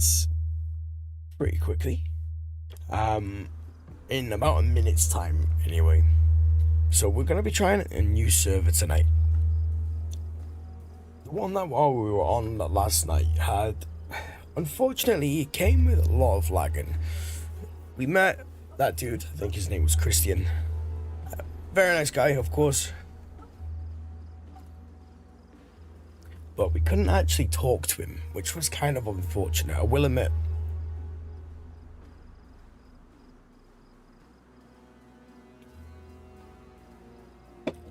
this pretty quickly. In about a minute's time, anyway. So we're gonna be trying a new server tonight. The one that while we were on last night had, unfortunately, it came with a lot of lagging. We met that dude. I think his name was Christian. Very nice guy, of course. But we couldn't actually talk to him, which was kind of unfortunate, I will admit.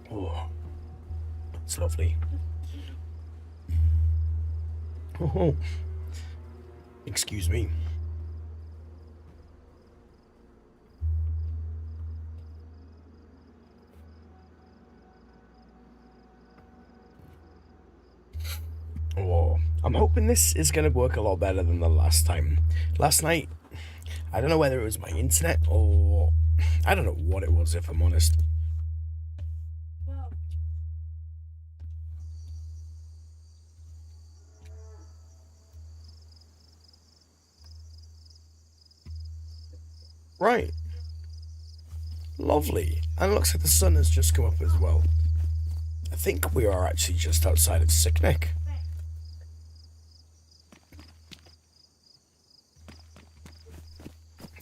Oh, it's lovely. Oh, excuse me. Oh, I'm hoping this is going to work a lot better than the last time. Last night, I don't know whether it was my internet or I don't know what it was, if I'm honest. Right. Lovely. And it looks like the sun has just come up as well. I think we are actually just outside of Sicknick.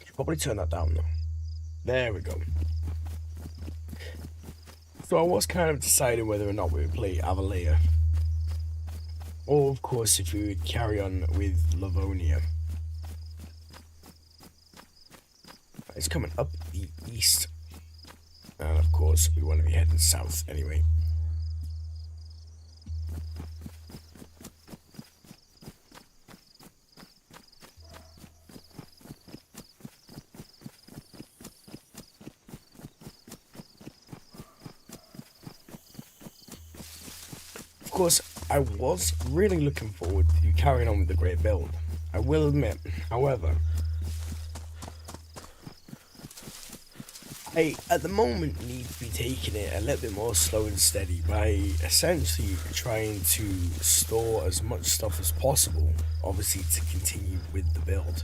Should probably turn that down though. There we go. So I was kind of deciding whether or not we would play Avalea. Or of course if we would carry on with Livonia. It's coming up the east. And of course we want to be heading south anyway. Of course, I was really looking forward to carrying on with the great build. I will admit, however, I at the moment need to be taking it a little bit more slow and steady by essentially trying to store as much stuff as possible, obviously to continue with the build.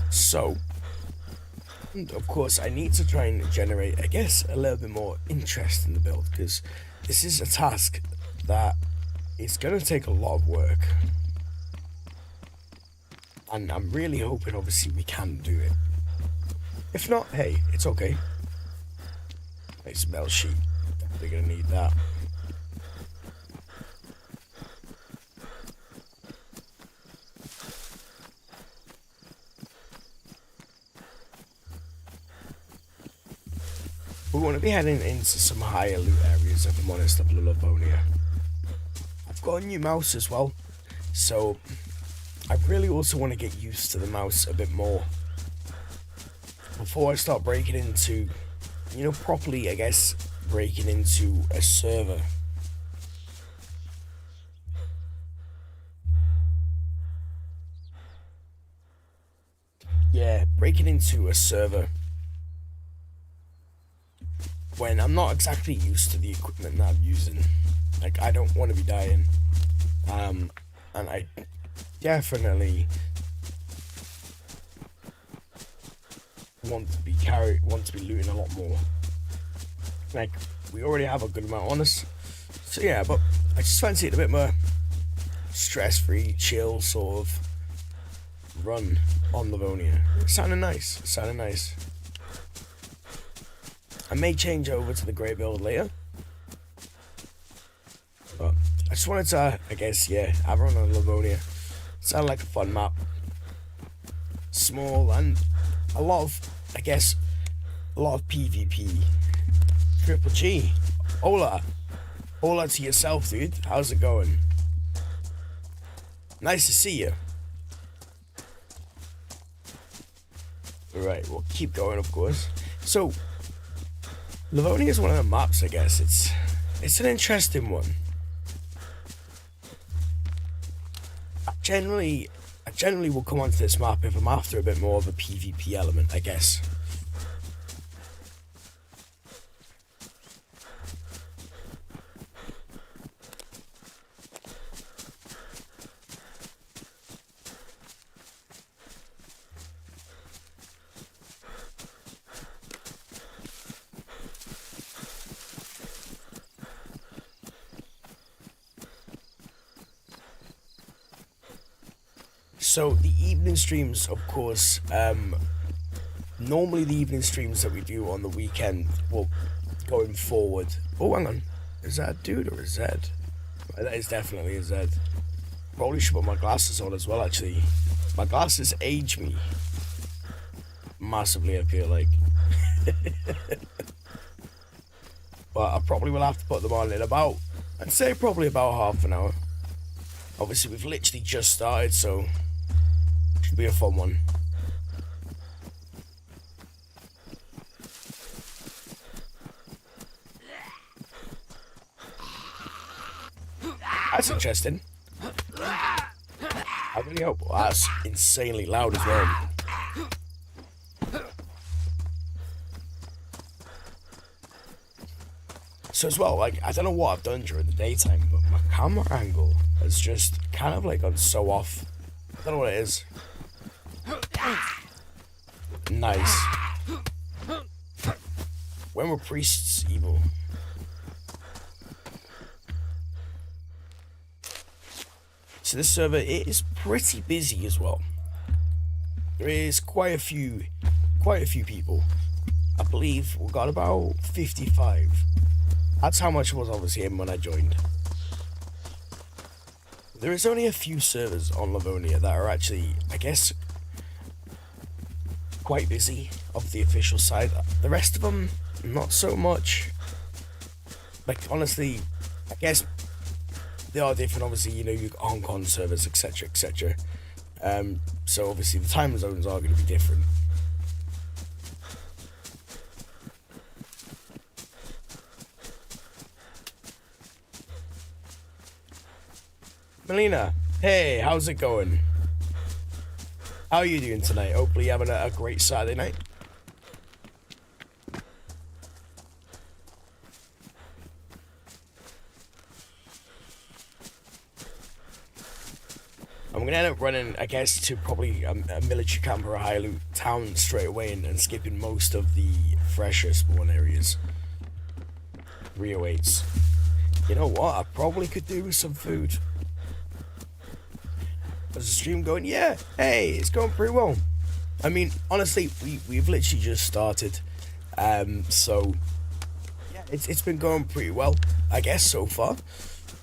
So of course I need to try and generate, I guess, a little bit more interest in the build, because this is a task that is going to take a lot of work. And I'm really hoping, obviously, we can do it. If not, hey, it's okay. Nice bell sheet. Definitely going to need that. We want to be heading into some higher loot areas, if I'm honest, of Livonia. I've got a new mouse as well, so I really also want to get used to the mouse a bit more before I start breaking into, properly, I guess, breaking into a server. Yeah, breaking into a server when I'm not exactly used to the equipment that I'm using. Like, I don't want to be dying. And I definitely want to be looting a lot more. Like, we already have a good amount on us. So yeah, but I just fancy it a bit more stress-free, chill sort of run on Livonia. Sounding nice. I may change over to the grey build later, but I just wanted to, I guess, have a run on Livonia. Sounded like a fun map. Small and a lot of PvP. Triple G. Hola to yourself, dude. How's it going? Nice to see you. Alright, we'll keep going, of course. So, Livonia is one of the maps, I guess. It's an interesting one. I generally will come onto this map if I'm after a bit more of a PvP element, I guess. So the evening streams, of course, normally the evening streams that we do on the weekend, well, going forward. Oh, hang on. Is that a dude or a Z? That is definitely a Z. Probably should put my glasses on as well, actually. My glasses age me massively, I feel like. But I probably will have to put them on in about, I'd say probably about half an hour. Obviously, we've literally just started, so it should be a fun one. That's interesting. I really hope that's insanely loud as well. So as well, like, I don't know what I've done during the daytime, but my camera angle has just kind of like gone so off. I don't know what it is. Nice. When were priests evil? So this server, it is pretty busy as well. There is quite a few people. I believe we got about 55. That's how much was obviously in when I joined. There is only a few servers on Livonia that are actually, I guess, quite busy of the official side. The rest of them, not so much. Like, honestly, I guess they are different. Obviously, you know, you've got Hong Kong servers, etc., etc. So obviously the time zones are going to be different. Melina, hey, how's it going? How are you doing tonight? Hopefully you're having a great Saturday night. I'm going to end up running, I guess, to probably a military camp or a high loot town straight away and skipping most of the fresher spawn areas. 308s. You know what? I probably could do with some food. There's a stream going, yeah, hey, it's going pretty well. I mean, honestly, we've literally just started. So, yeah, it's been going pretty well, I guess, so far.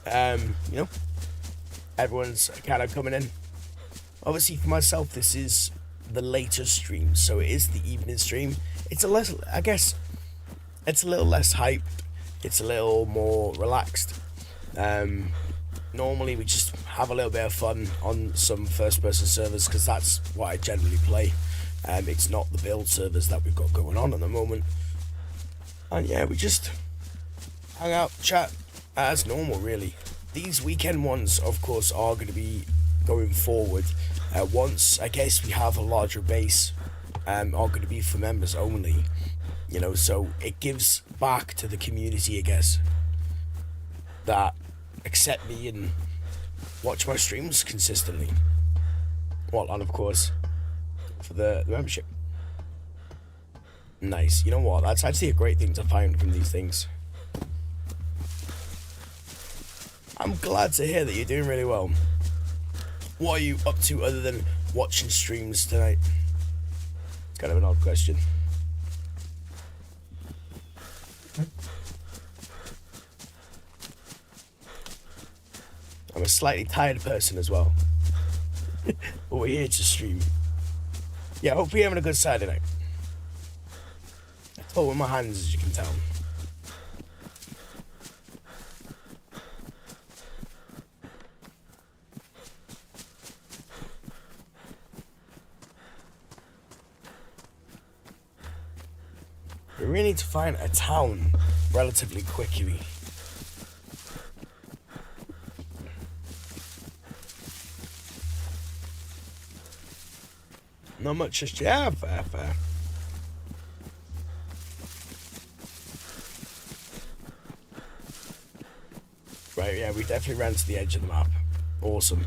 You know, everyone's kind of coming in. Obviously, for myself, this is the later stream, so it is the evening stream. It's a less, I guess, it's a little less hyped. It's a little more relaxed. Normally, we just have a little bit of fun on some first-person servers because that's what I generally play. It's not the build servers that we've got going on at the moment. And yeah, we just hang out, chat as normal, really. These weekend ones, of course, are going to be going forward. Once, I guess, we have a larger base, are going to be for members only. You know, so it gives back to the community, I guess, that accept me and watch my streams consistently. Well, and of course, for the membership. Nice. You know what? That's actually a great thing to find from these things. I'm glad to hear that you're doing really well. What are you up to other than watching streams tonight? It's kind of an odd question. I'm a slightly tired person as well. But we're here to stream. Yeah, hopefully you're having a good Saturday night. I talk with my hands, as you can tell. We really need to find a town relatively quickly. Not much just yet. Fair. Right, yeah, we definitely ran to the edge of the map. Awesome.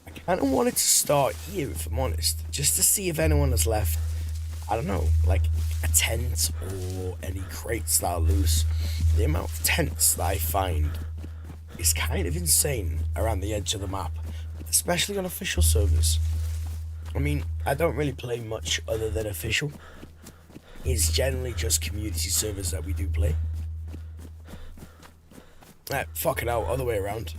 I kind of wanted to start here, if I'm honest, just to see if anyone has left, I don't know, like a tent or any crates that are loose. The amount of tents that I find is kind of insane around the edge of the map. especially on official servers. I mean, I don't really play much other than official. It's generally just community servers that we do play. Fucking hell, other way around.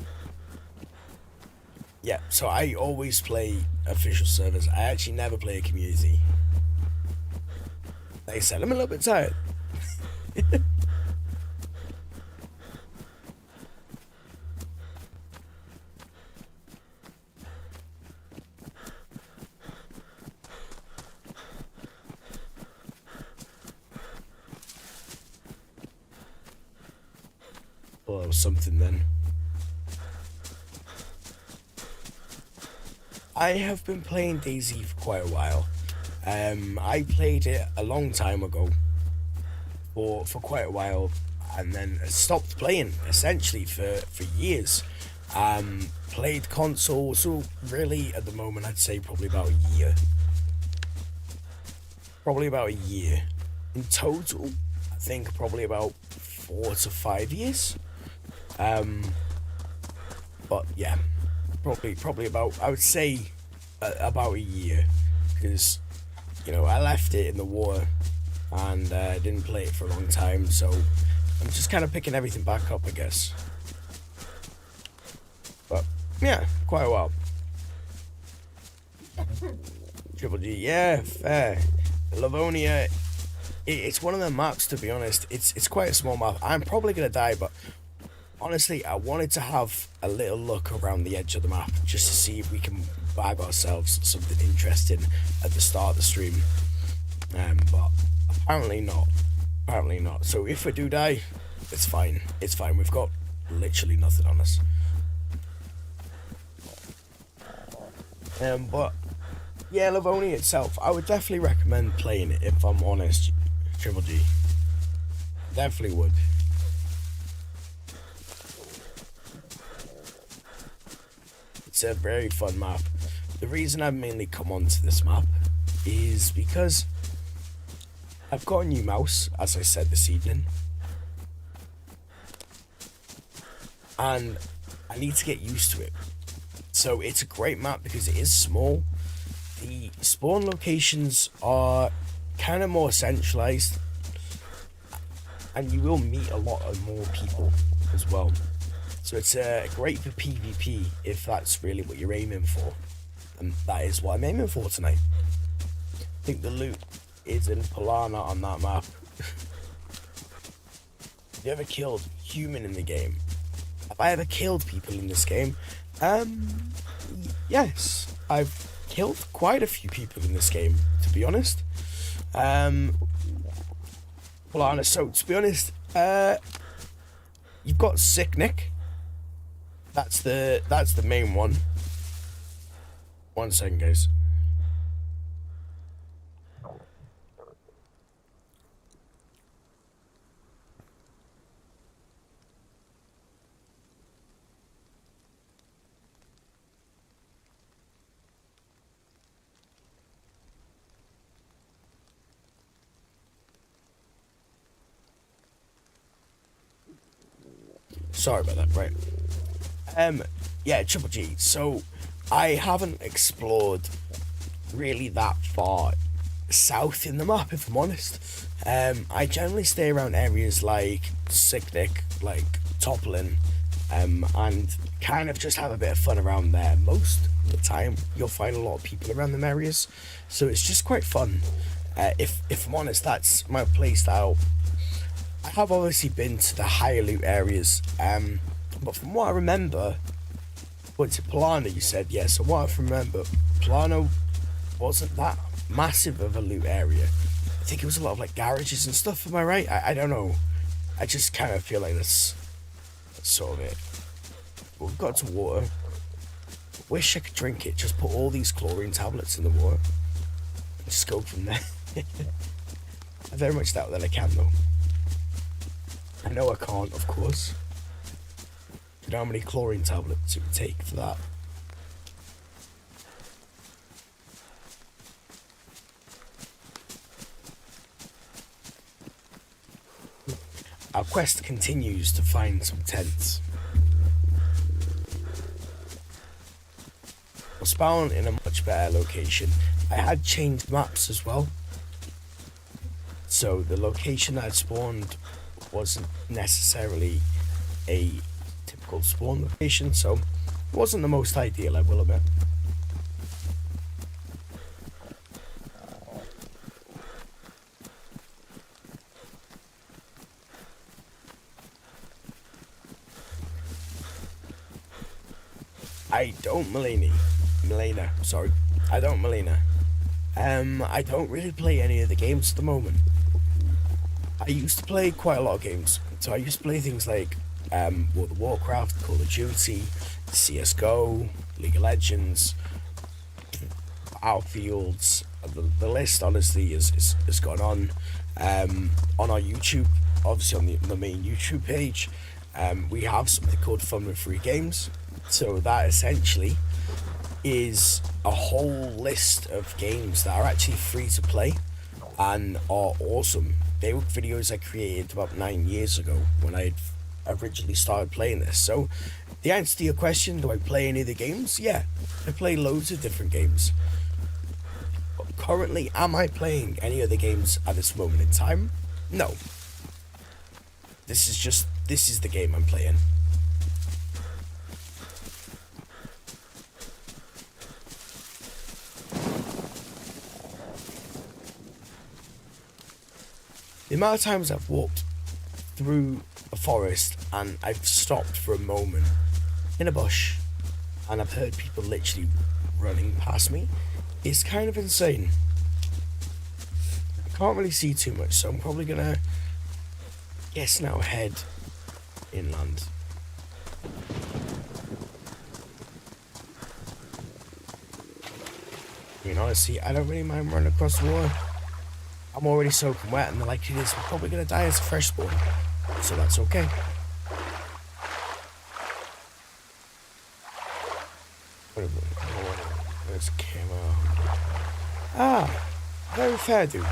Yeah, so I always play official servers. I actually never play a community. Like I said, I'm a little bit tired. Well, that was something then. I have been playing DayZ for quite a while. I played it a long time ago, for quite a while, and then stopped playing essentially for years. Played console, so really at the moment I'd say probably about a year. Probably about a year. In total, I think probably about 4 to 5 years. But yeah, probably about, I would say about a year, because you know I left it in the water and didn't play it for a long time, so I'm just kind of picking everything back up, I guess. But yeah, quite a while. Triple G, yeah, fair. Livonia, it's one of the maps, to be honest. It's quite a small map. I'm probably gonna die, but honestly, I wanted to have a little look around the edge of the map just to see if we can bag ourselves something interesting at the start of the stream. But apparently not. Apparently not. So if we do die, it's fine. It's fine. We've got literally nothing on us. But yeah, Livonia itself, I would definitely recommend playing it, if I'm honest, Triple G. Definitely would. It's a very fun map. The reason I've mainly come onto this map is because I've got a new mouse, as I said this evening, and I need to get used to it. So it's a great map because it is small. The spawn locations are kind of more centralized, and you will meet a lot of more people as well. So it's great for PvP if that's really what you're aiming for, and that is what I'm aiming for tonight. I think the loot is in Polana on that map. Have you ever killed human in the game? Have I ever killed people in this game? Yes, I've killed quite a few people in this game, to be honest. Polana, so to be honest, you've got Sick Nick. That's the main one. 1 second, guys. Sorry about that, right. Yeah, Triple G. So, I haven't explored really that far south in the map, if I'm honest. I generally stay around areas like Sicknick, like Toppling, and kind of just have a bit of fun around there. Most of the time, you'll find a lot of people around them areas, so it's just quite fun. If I'm honest, that's my play style. I have obviously been to the higher loot areas, but from what I remember, what's it, Polana, you said? Yeah, so what I remember, Polana wasn't that massive of a loot area. I think it was a lot of like garages and stuff, am I right? I don't know. I just kind of feel like that's sort of it. But we've got to water. Wish I could drink it, just put all these chlorine tablets in the water. And just go from there. I very much doubt that I can though. I know I can't, of course. Do you know how many chlorine tablets it would take for that? Our quest continues to find some tents. spawn in a much better location. I had changed maps as well, so the location that I spawned wasn't necessarily a typical spawn location, so it wasn't the most ideal, I will admit. I don't Melina, sorry. I don't Melina. I don't really play any of the games at the moment. I used to play quite a lot of games. So I used to play things like World of Warcraft, Call of Duty, CSGO, League of Legends, Battlefields. The list honestly is gone on. On our YouTube, obviously on the main YouTube page, we have something called Fun with Free Games. So that essentially is a whole list of games that are actually free to play and are awesome. They were videos I created about 9 years ago when I originally started playing this. So the answer to your question, do I play any of the games? Yeah, I play loads of different games. But currently, am I playing any of the games at this moment in time? No. This is the game I'm playing. The amount of times I've walked through a forest and I've stopped for a moment in a bush and I've heard people literally running past me is kind of insane. I can't really see too much, so I'm probably gonna guess now head inland. I mean, honestly, I don't really mind running across the water. I'm already soaking wet, and the likelihood is we're probably going to die as a fresh spawn, so that's okay. Where's camo? Ah, very fair, dude.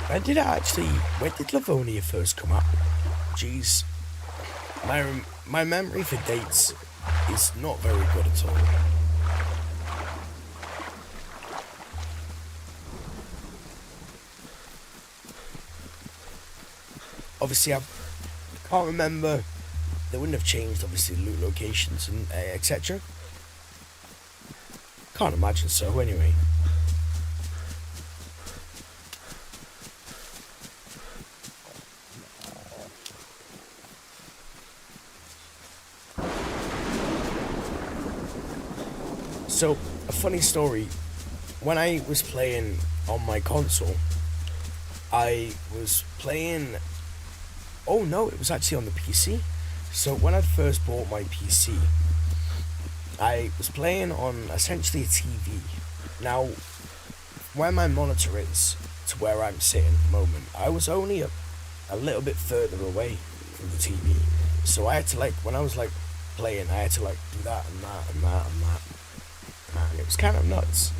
When did Livonia first come out? Jeez. My memory for dates is not very good at all. Obviously, I can't remember. They wouldn't have changed, obviously, loot locations and etc. Can't imagine so, anyway. So, a funny story. When I was playing on my console, I was playing. Oh no, it was actually on the PC. So when I first bought my PC, I was playing on essentially a TV. Now, where my monitor is to where I'm sitting at the moment, I was only a little bit further away from the TV. So I had to when I was playing, I had to do that and that and that and that. And it was kind of nuts.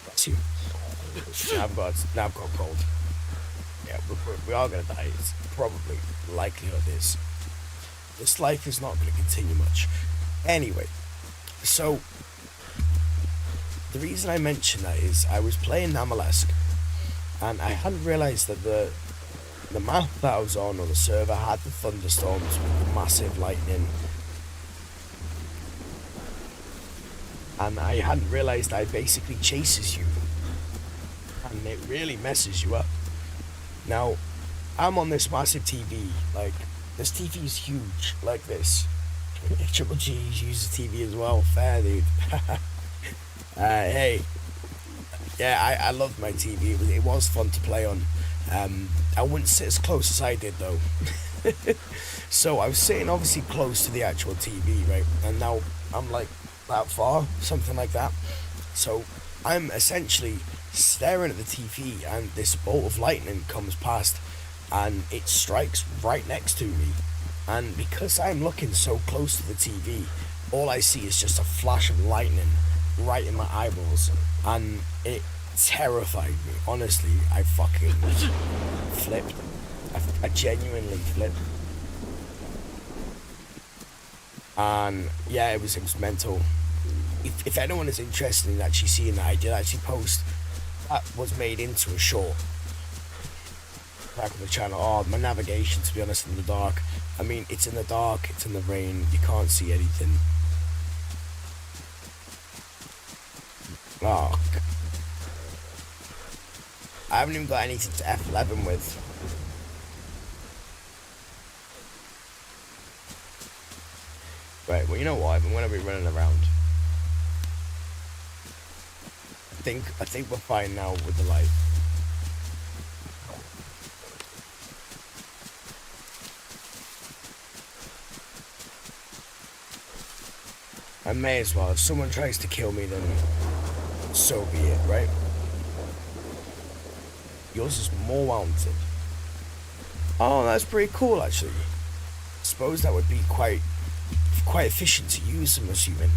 Bless you. Now I've got a cold. Yeah, we are going to die. It's probably likelihood is. This life is not going to continue much. Anyway, so the reason I mention that is I was playing Namalesque and I hadn't realised that the map that I was on the server had the thunderstorms with the massive lightning. And I hadn't realised that it basically chases you. And it really messes you up. Now, I'm on this massive TV, this TV is huge, like this. Triple G's use the TV as well, fair dude. Hey, yeah, I loved my TV, it was fun to play on. I wouldn't sit as close as I did though. So I was sitting obviously close to the actual TV, right, and now I'm that far, something like that. So I'm essentially staring at the TV and this bolt of lightning comes past and it strikes right next to me, and because I'm looking so close to the TV, all I see is just a flash of lightning right in my eyeballs, and it terrified me. Honestly, I fucking flipped. I genuinely flipped. And yeah, it was mental. If anyone is interested in actually seeing that, I did actually post that was made into a short back on the channel. Oh, my navigation, to be honest, in the dark. I mean, it's in the dark, it's in the rain, you can't see anything. Oh, I haven't even got anything to F11 with. Right, well, you know what? I'm gonna be running around. I think we're fine now with the light. I may as well. If someone tries to kill me, then so be it, right? Yours is more mounted. Oh, that's pretty cool, actually. I suppose that would be quite efficient to use, I'm assuming.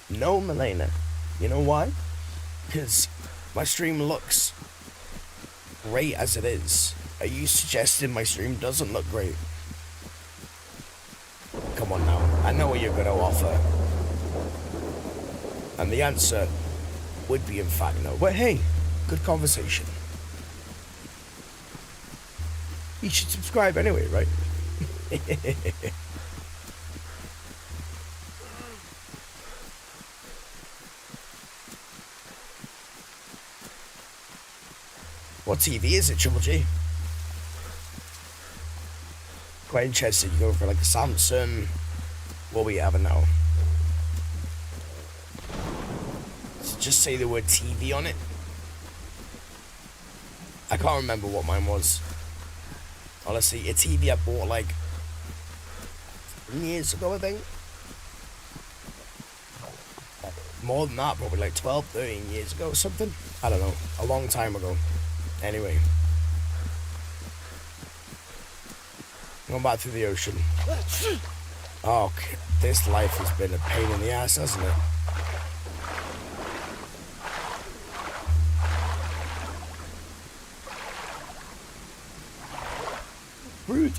No, Milena. You know why? Because my stream looks great as it is. Are you suggesting my stream doesn't look great? Come on now. I know what you're going to offer. And the answer would be in fact no. But hey, good conversation. You should subscribe anyway, right? What TV is it, Triple G? Quite interested. You go for like a Samsung. What are we having now? So just say the word TV on it. I can't remember what mine was. Honestly, a TV I bought like 10 years ago, I think. More than that, probably like 12, 13 years ago or something. I don't know. A long time ago. Anyway. Going back through the ocean. Oh, this life has been a pain in the ass, hasn't it? Rude.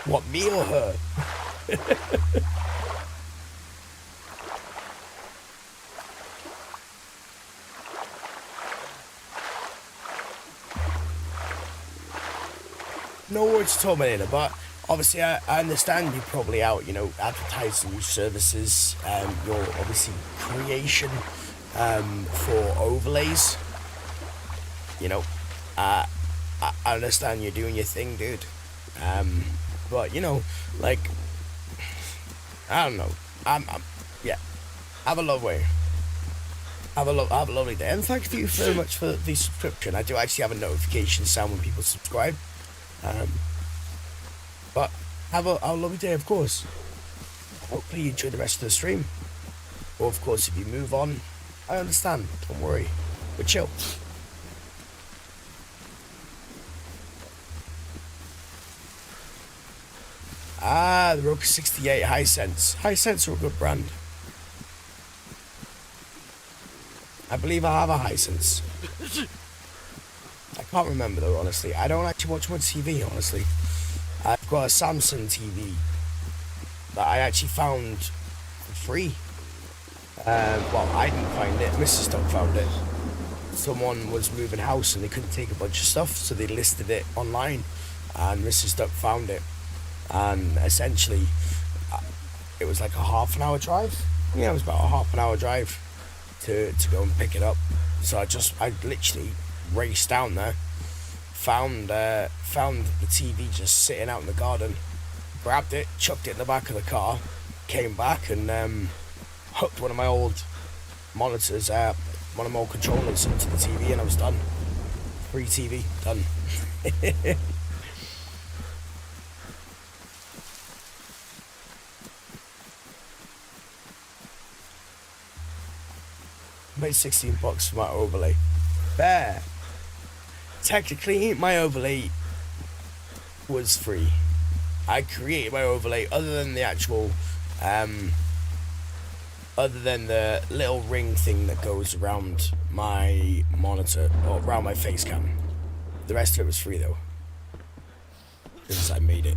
What, me or her? No words at all, Melina, but obviously I understand you're probably out, you know, advertising your services, your obviously creation for overlays. You know, I understand you're doing your thing, dude. But you know, like, I don't know. Yeah. Have a lovely day, and thank you very much for the subscription. I do actually have a notification sound when people subscribe. But have a lovely day, of course. Hopefully you enjoy the rest of the stream. Or of course, if you move on, I understand. Don't worry. We're chill. Ah, the Roku 68 Hisense. Hisense are a good brand. I believe I have a Hisense. I can't remember though, honestly. I don't actually watch much TV, honestly. I've got a Samsung TV that I actually found for free. Well, I didn't find it. Mrs. Duck found it. Someone was moving house and they couldn't take a bunch of stuff, so they listed it online, and Mrs. Duck found it. And essentially, it was like a half an hour drive. Yeah, it was about a half an hour drive to go and pick it up. So I literally raced down there, found the TV just sitting out in the garden, grabbed it, chucked it in the back of the car, came back and hooked one of my old monitors, one of my old controllers into the TV, and I was done. Free TV, done. Made $16 for my overlay. Fair. Technically, my overlay was free. I created my overlay, other than the actual other than the little ring thing that goes around my monitor or around my face cam. The rest of it was free though, since I made it.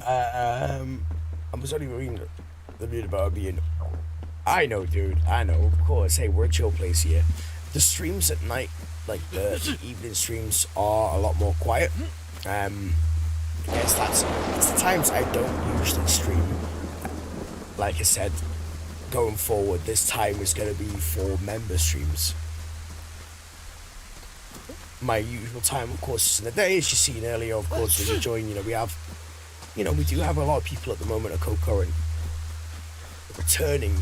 I was only reading the bit about being. I know, dude. I know, of course. Hey, we're a chill place here. The streams at night, like the evening streams, are a lot more quiet. I guess that's the times I don't usually stream. Like I said, going forward, this time is going to be for member streams. My usual time, of course, is in the day, as you seen earlier. Of course, when you join, we do have a lot of people at the moment at concurrent returning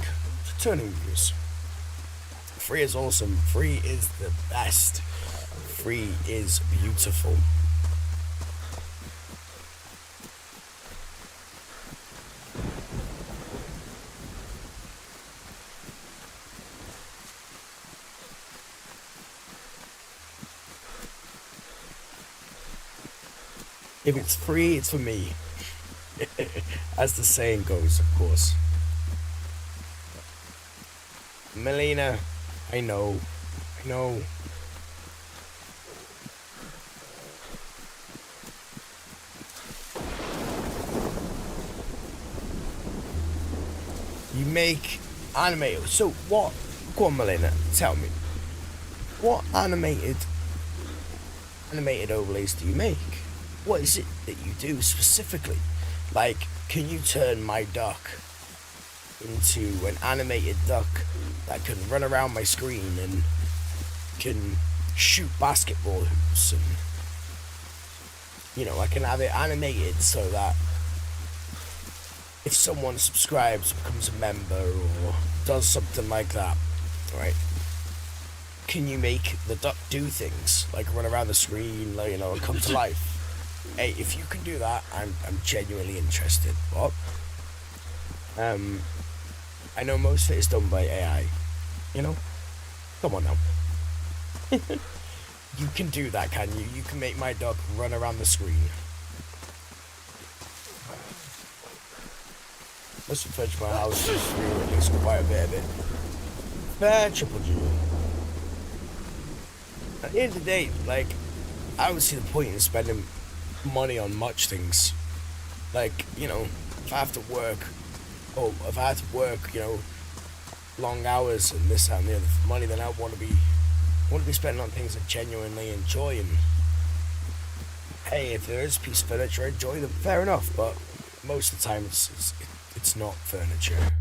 viewers. Free is awesome. Free is the best. Free is beautiful. If it's free, it's for me. As the saying goes, of course. Melina, I know. You make animated. So what? Go on, Melina, tell me. What animated overlays do you make? What is it that you do specifically? Like, can you turn my duck into an animated duck that can run around my screen and can shoot basketball hoops, and I can have it animated so that if someone subscribes, becomes a member, or does something like that, right? Can you make the duck do things like run around the screen, like, come to life? Hey, if you can do that, I'm genuinely interested. But I know most of it is done by AI. Come on now. You can do that, can you? You can make my dog run around the screen. Must have fetched my house just through at least quite a bit of it. Fair Triple G. At the end of the day, like, I don't see the point in spending money on much things. Like, if I have to work, long hours and this and the other for money, then I want to be spending on things I genuinely enjoy. And hey, if there is a piece of furniture I enjoy, then fair enough. But most of the time, it's not furniture.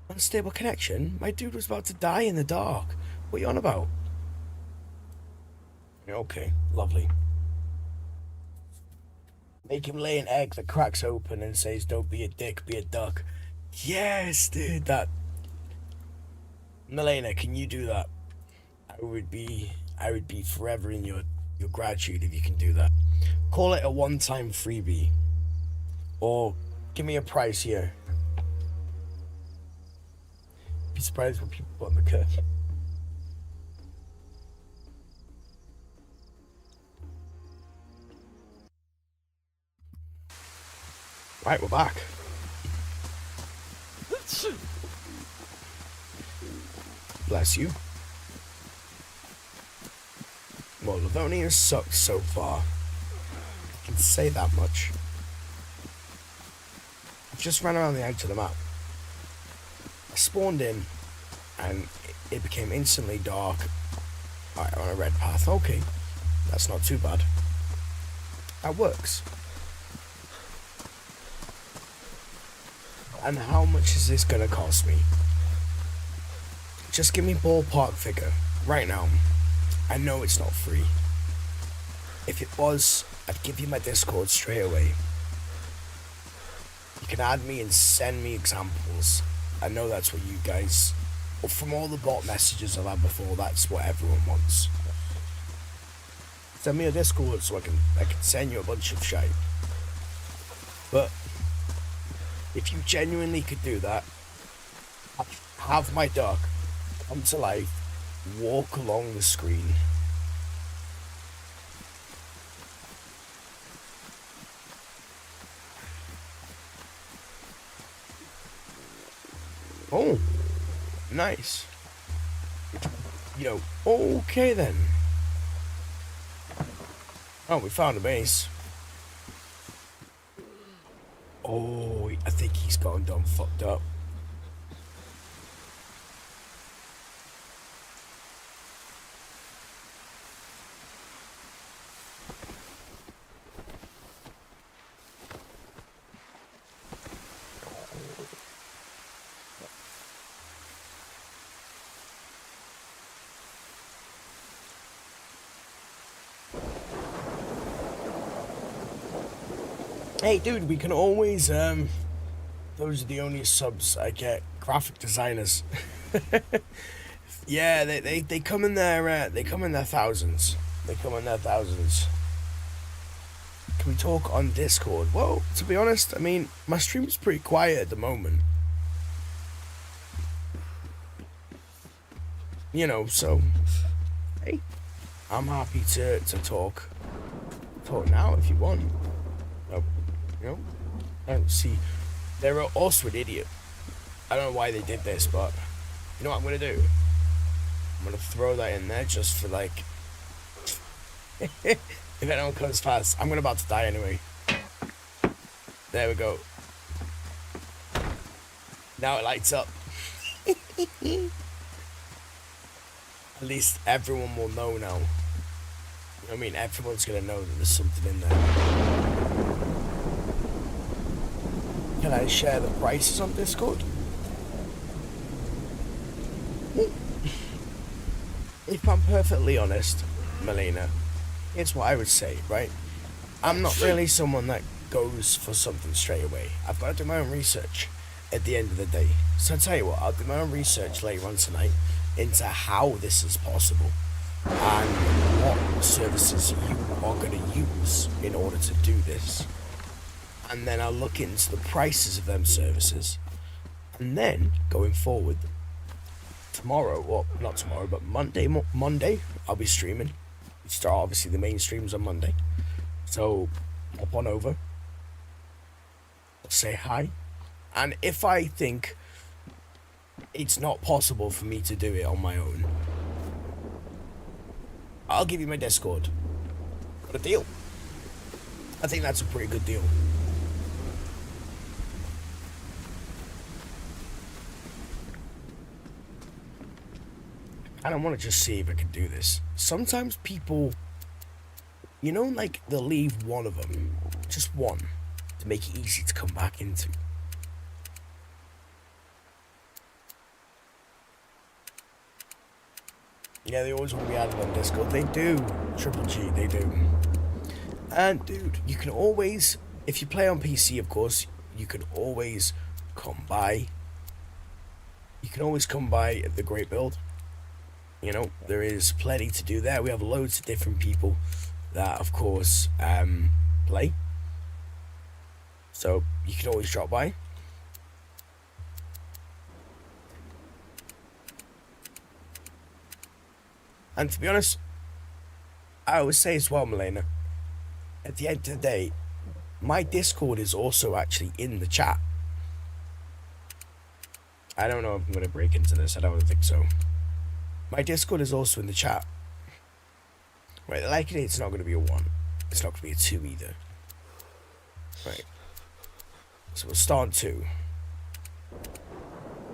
Unstable connection? My dude was about to die in the dark. What are you on about? Okay, lovely. Make him lay an egg that cracks open and says, "Don't be a dick, be a duck." Yes, dude, that. Milena, can you do that? I would be forever in your gratitude if you can do that. Call it a one-time freebie. Or give me a price here. Be surprised what people put on the curve. Right, we're back. Bless you. Well, Livonia sucks so far. I can say that much. I've just ran around the edge of the map. I spawned in, and it became instantly dark. Alright, I'm on a red path. Okay, that's not too bad. That works. And how much is this gonna cost me? Just give me ballpark figure right now. I know it's not free. If it was, I'd give you my Discord straight away. You can add me and send me examples. I know that's what you guys, well, from all the bot messages I've had before, that's what everyone wants. Send me a Discord so I can send you a bunch of shite. But if you genuinely could do that, have my duck come to life, walk along the screen. Oh, nice. Okay then. Oh, we found a base. Oh, I think he's gone done fucked up. Hey, dude, we can always, those are the only subs I get. Graphic designers. Yeah, they come in their thousands. They come in their thousands. Can we talk on Discord? Well, to be honest, I mean, my stream's pretty quiet at the moment. So, hey, I'm happy to talk. Talk now if you want. Oh, I don't see. They're also an idiot. I don't know why they did this, but you know what I'm gonna do? I'm gonna throw that in there just for like. If anyone comes fast, I'm about to die anyway. There we go. Now it lights up. At least everyone will know now. I mean, everyone's gonna know that there's something in there. Can I share the prices on Discord? If I'm perfectly honest, Melina, here's what I would say, right? I'm not really someone that goes for something straight away. I've got to do my own research at the end of the day. So I'll tell you what, I'll do my own research later on tonight into how this is possible and what services you are going to use in order to do this. And then I'll look into the prices of them services. And then, going forward, tomorrow, well, not tomorrow, but Monday, I'll be streaming. We start, obviously, the main streams on Monday. So, hop on over. Say hi. And if I think it's not possible for me to do it on my own, I'll give you my Discord. What a deal. I think that's a pretty good deal. I don't want to just see if I can do this. Sometimes people, like they'll leave one of them, just one, to make it easy to come back into. Yeah, they always want to be added on Discord. They do. Triple G, they do. And dude, you can always, if you play on PC, of course, you can always come by. You can always come by the Great Build. There is plenty to do there. We have loads of different people that, of course, play. So you can always drop by. And to be honest, I always say as well, Melina, at the end of the day, my Discord is also actually in the chat. I don't know if I'm going to break into this. I don't think so. My Discord is also in the chat. Right, likely it's not going to be a 1. It's not going to be a 2 either. Right. So we'll start on 2.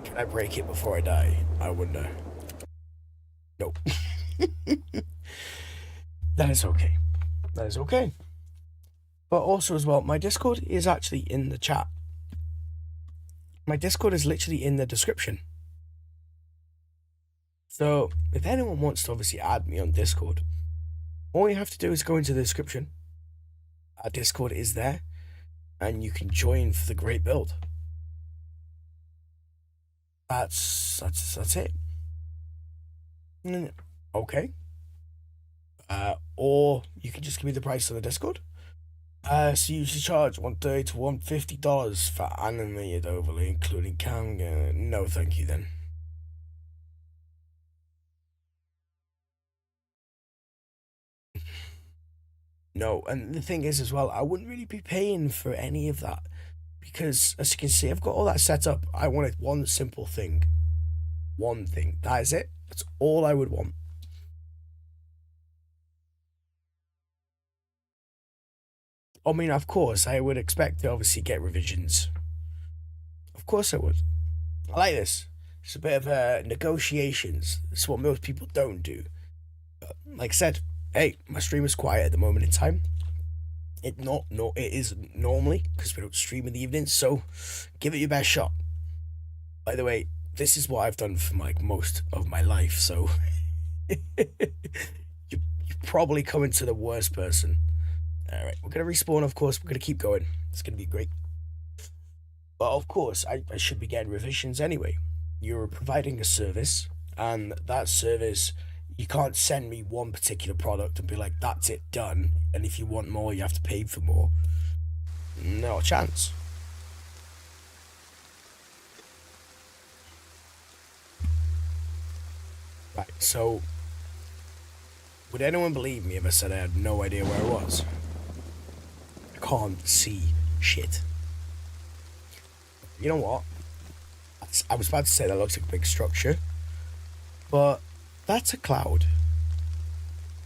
Can I break it before I die? I wonder. Nope. That is okay. That is okay. But also as well, my Discord is actually in the chat. My Discord is literally in the description. So, if anyone wants to obviously add me on Discord, all you have to do is go into the description. Our Discord is there, and you can join for the great build. That's it. Okay. Or you can just give me the price on the Discord. So you usually charge $130 to $150 for animated overlay, including cam. No, thank you then. No, and the thing is as well, I wouldn't really be paying for any of that. because as you can see, I've got all that set up. I wanted one simple thing. One thing. That is it. That's all I would want. I mean, of course, I would expect to obviously get revisions. Of course I would. I like this. It's a bit of negotiations. It's what most people don't do. Like I said, hey, my stream is quiet at the moment in time. It is normally because we don't stream in the evenings, so give it your best shot. By the way, this is what I've done for like most of my life, so you probably coming to the worst person. Alright, we're gonna respawn, of course, we're gonna keep going. It's gonna be great. But of course, I should be getting revisions anyway. You're providing a service, and that service, you can't send me one particular product and be like, that's it, done. And if you want more, you have to pay for more. No chance. Right, so would anyone believe me if I said I had no idea where I was? I can't see shit. You know what? I was about to say that looks like a big structure, but that's a cloud.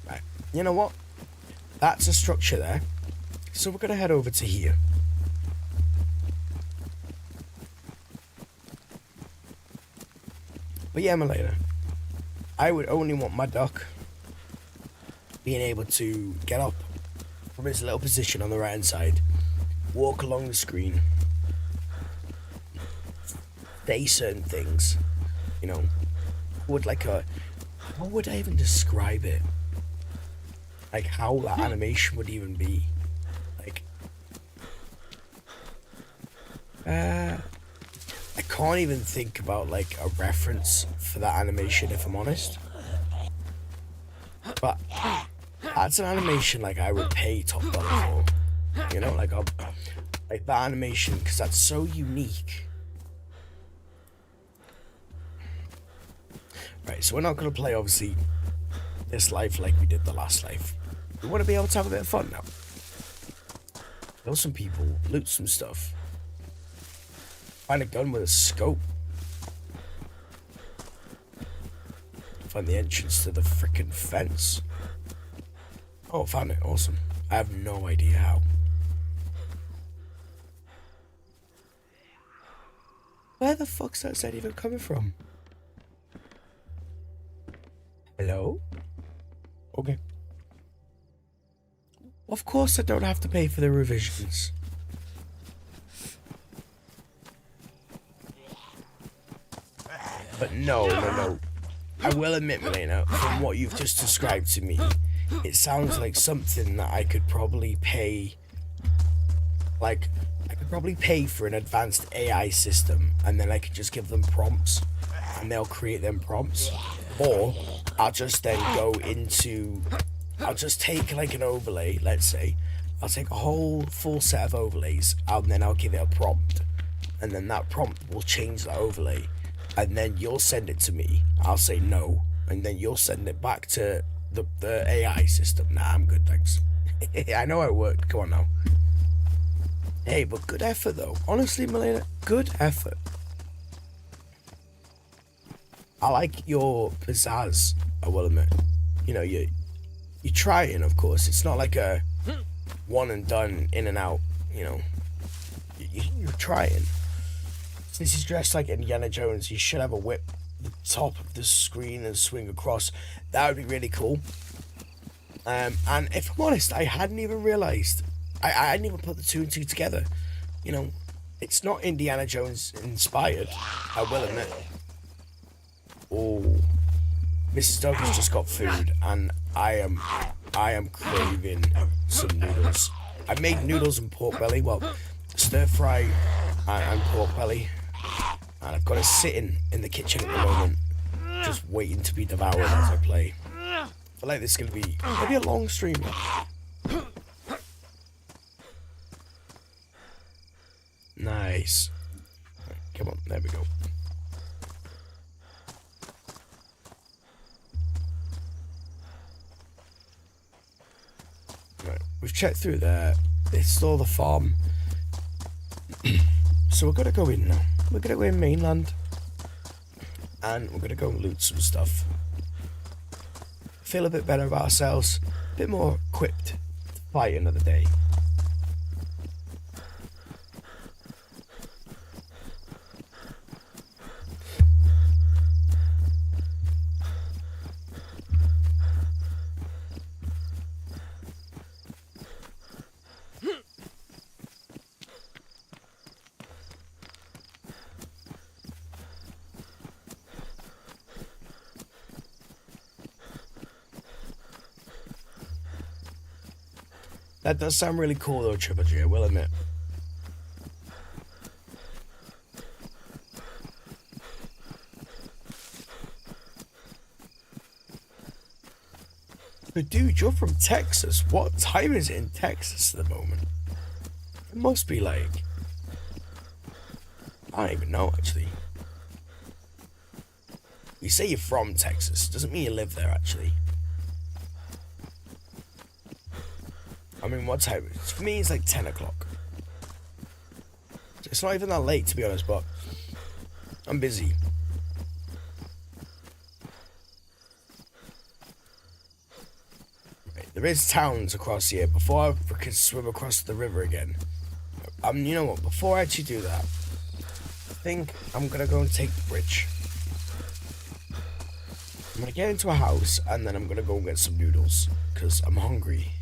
Right, you know what? That's a structure there. So we're gonna head over to here. But yeah, Malena, I would only want my duck being able to get up from his little position on the right hand side, walk along the screen, say certain things, you know, would like a, how would I even describe it? Like how that animation would even be. Like, I can't even think about like a reference for that animation if I'm honest. But that's an animation like I would pay top dollar for. You know, like that animation, because that's so unique. Right, so we're not going to play, obviously, this life like we did the last life. We want to be able to have a bit of fun now. Kill some people, loot some stuff. Find a gun with a scope. Find the entrance to the frickin' fence. Oh, found it, awesome. I have no idea how. Where the fuck's that sound even coming from? Hello? Okay. Of course I don't have to pay for the revisions. But no. I will admit, Milena, from what you've just described to me, it sounds like something that I could probably pay. Like, I could probably pay for an advanced AI system, and then I could just give them prompts, and they'll create them prompts. Or I'll just then go into, I'll just take like an overlay, let's say. I'll take a whole full set of overlays, and then I'll give it a prompt. And then that prompt will change the overlay. And then you'll send it to me. I'll say no. And then you'll send it back to the AI system. Nah, I'm good, thanks. I know it worked. Come on now. Hey, but good effort though. Honestly, Milena, good effort. I like your pizzazz, I will admit. You know, you're trying, of course. It's not like a one and done, in and out, you know. You're trying. Since he's dressed like Indiana Jones, he should have a whip at the top of the screen and swing across. That would be really cool. And if I'm honest, I hadn't even realised. I hadn't even put the two and two together. You know, it's not Indiana Jones inspired, I will admit. Oh, Mrs. Dog has just got food, and I am craving some noodles. I made noodles and pork belly, well, stir fry and pork belly, and I've got it sitting in the kitchen at the moment, just waiting to be devoured as I play. I feel like this is gonna be maybe a long stream. Nice. Right, come on, there we go. Right, we've checked through there. It's still the farm. So we're gonna go in now. We're gonna go in mainland, and we're gonna go and loot some stuff. Feel a bit better about ourselves, a bit more equipped to fight another day. That does sound really cool though, Triple G, I will admit. But dude, you're from Texas. What time is it in Texas at the moment? It must be like... I don't even know, actually. You say you're from Texas, doesn't mean you live there, actually. I mean, what time? For me, it's like 10 o'clock. It's not even that late, to be honest, but I'm busy. Right, there is towns across here. Before I can swim across the river again, you know what? Before I actually do that, I think I'm gonna go and take the bridge. I'm gonna get into a house, and then I'm gonna go and get some noodles, because I'm hungry.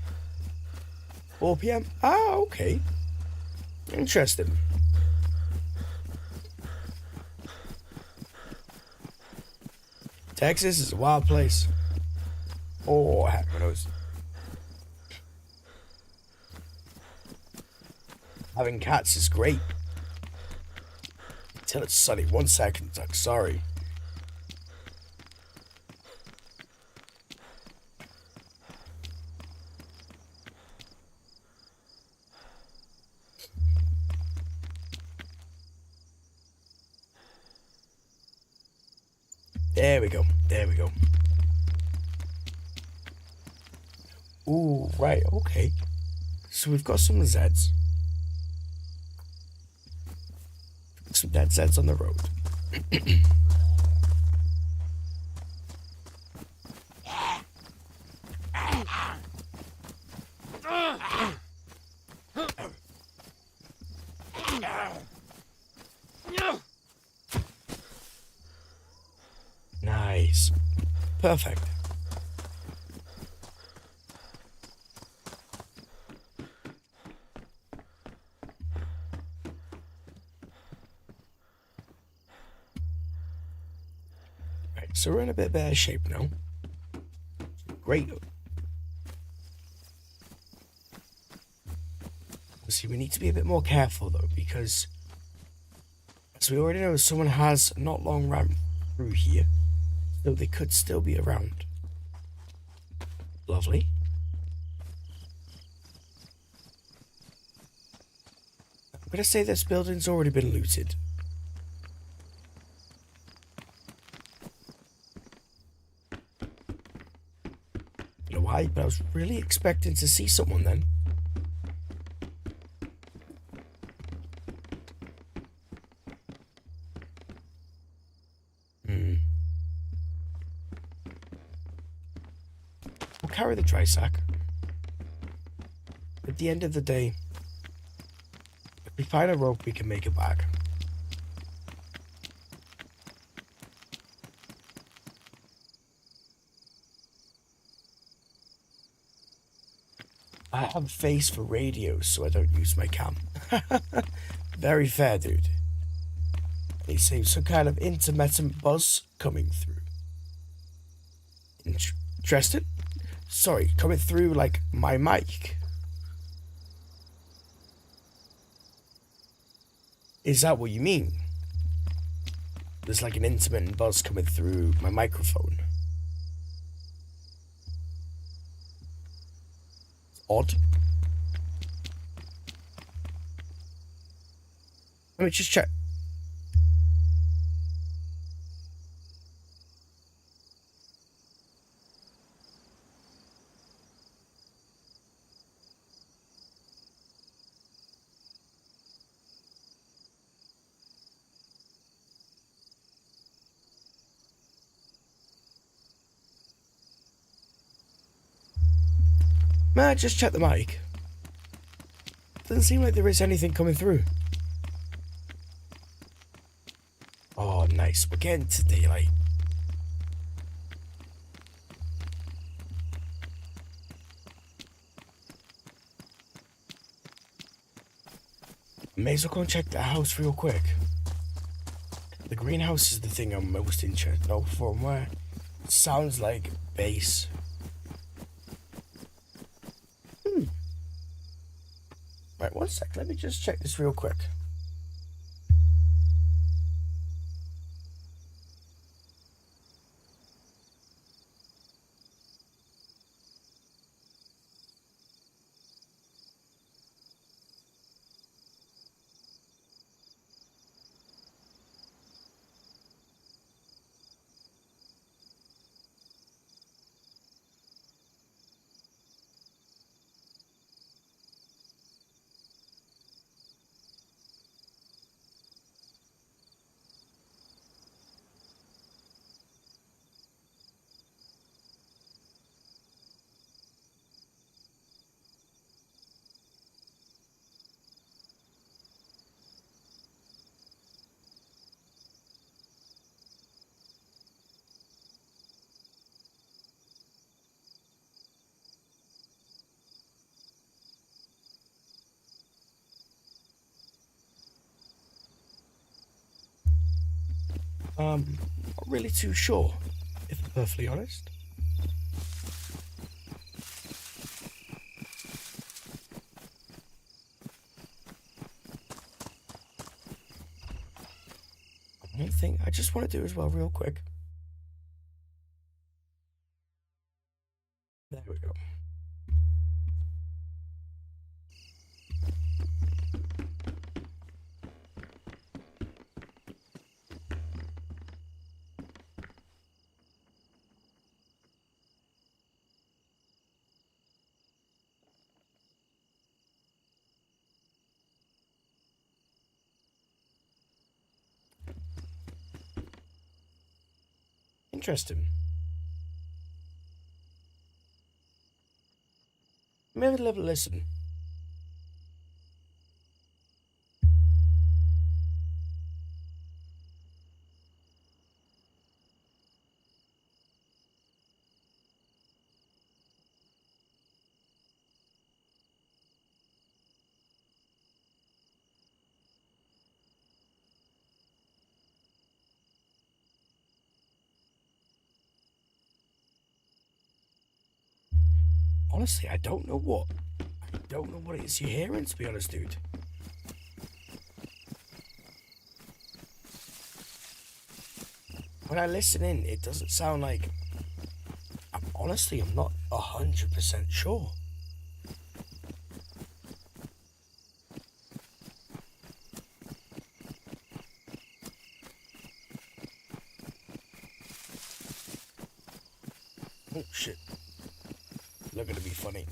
4 p.m. Ah, okay. Interesting. Texas is a wild place. Oh, heck knows. Having cats is great. Until it's sunny. 1 second, Doug. Sorry. There we go. There we go. Ooh, right, okay. So we've got some Zeds. Some dead Zeds on the road. Nice. Perfect. Right, so we're in a bit better shape now. Great. See, we need to be a bit more careful though, because as we already know, someone has not long ran through here, so they could still be around. Lovely. I'm gonna say this building's already been looted. I don't know why, but I was really expecting to see someone then. We'll carry the dry sack. At the end of the day, if we find a rope, we can make it back. I have a face for radios, so I don't use my cam. Very fair, dude. They say some kind of intermittent buzz coming through. Interested? Sorry, coming through like my mic. Is that what you mean? There's like an intermittent buzz coming through my microphone. Odd. Let me just check. May I just check the mic? Doesn't seem like there is anything coming through. Oh, nice. We're getting to daylight. May as well go and check the house real quick. The greenhouse is the thing I'm most interested in. Oh, from where? It sounds like base. Right, one sec. Let me just check this real quick. Not really too sure, if I'm perfectly honest. One thing I just want to do as well, real quick. There we go. Interesting. Maybe a little listen. Honestly, I don't know what it is you're hearing, to be honest, dude. When I listen in, it doesn't sound like... Honestly, I'm not 100% sure. Oh, shit. Not gonna be funny.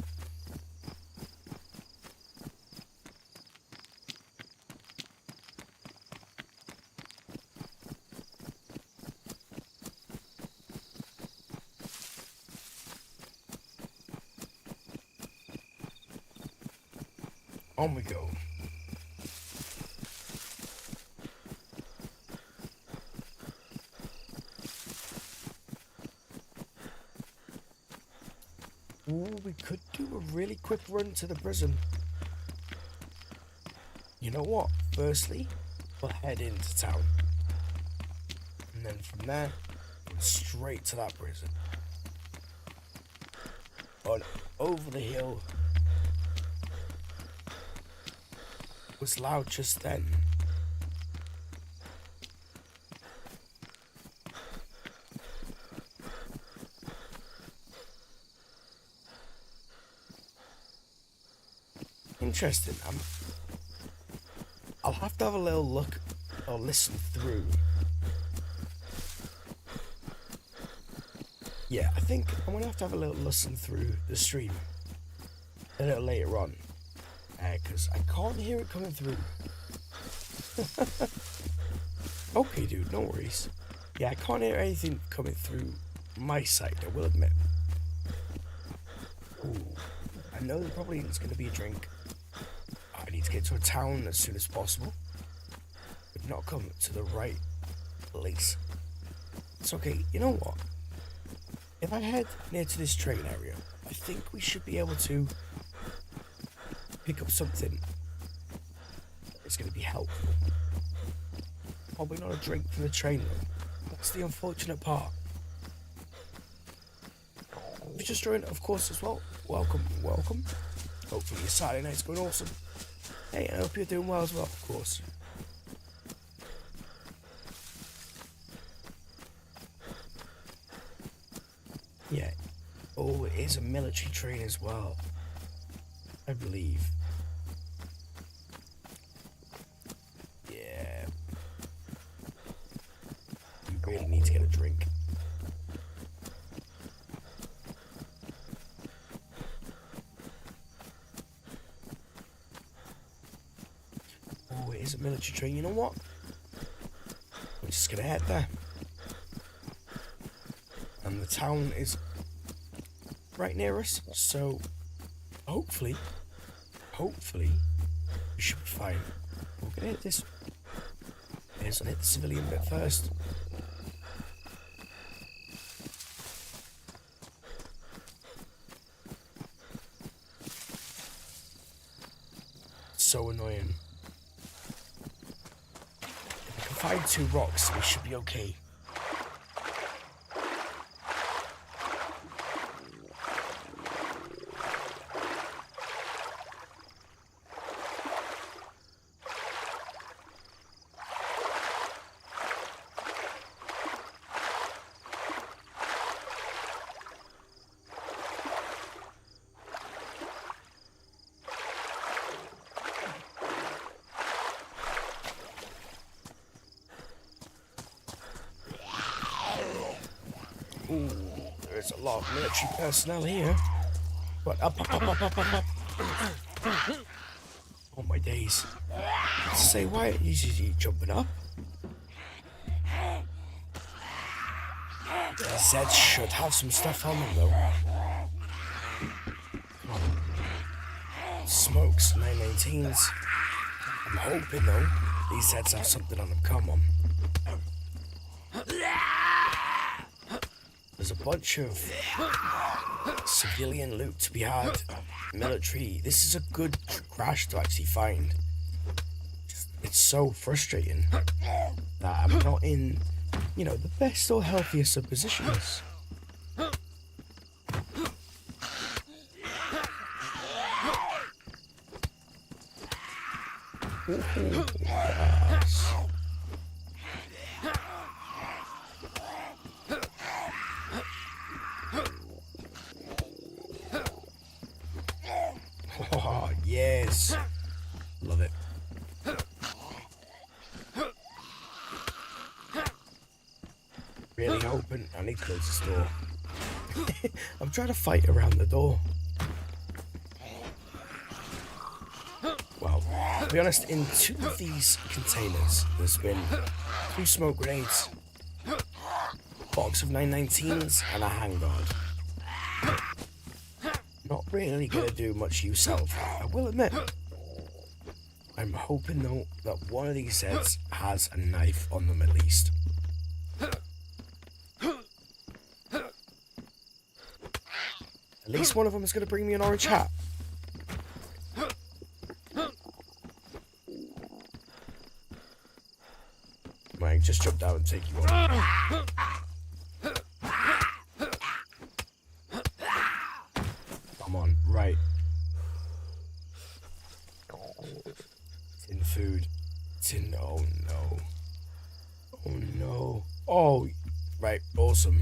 On we go. Ooh, we could do a really quick run to the prison. You know what? Firstly, we'll head into town. And then from there, straight to that prison. On over the hill. It was loud just then. Interesting. I'll have to have a little look or listen through. Yeah, I think I'm gonna have to have a little listen through the stream a little later on, because I can't hear it coming through. Okay, dude, no worries. Yeah, I can't hear anything coming through my side, I will admit. Ooh, I I know there probably is going to be a drink. I need to get to a town as soon as possible. But not come to the right place. It's okay, you know what? If I head near to this train area, I think we should be able to pick up something that's going to be helpful. Probably not a drink from the train though. That's the unfortunate part. If you just joined, of course, as well, welcome. Hopefully your Saturday night's going awesome. Hey, I hope you're doing well as well, of course. Yeah. Oh, it is a military train as well, I believe. Yeah. You really need to get a drink. Oh, it is a military train. You know what? I'm just gonna head there. And the town is right near us, so hopefully we should be fine. We're gonna hit this. Let's hit the civilian bit first. So annoying. If we can find 2 rocks, we should be okay. Ooh, there's a lot of military personnel here. But up. Oh my days. Say, why are you jumping up? The Zeds should have some stuff on them though. Smokes, 919s. I'm hoping though, these Zeds have something on them. Come on. There's a bunch of civilian loot to be had. Military. This is a good crash to actually find. It's so frustrating that I'm not in, you know, the best or healthiest of positions. Ooh, yes. Oh, yes. Love it. Really hoping I need to close this door. I'm trying to fight around the door. Well, to be honest, in 2 of these containers, there's been 2 smoke grenades, a box of 919s, and a handguard. Not really gonna do much use out of that, I will admit. I'm hoping though that one of these sets has a knife on them at least. At least one of them is gonna bring me an orange hat. Might just jump down and take you on. Come on, right. Tin food. Tin. Oh no. Oh no. Oh, right. Awesome.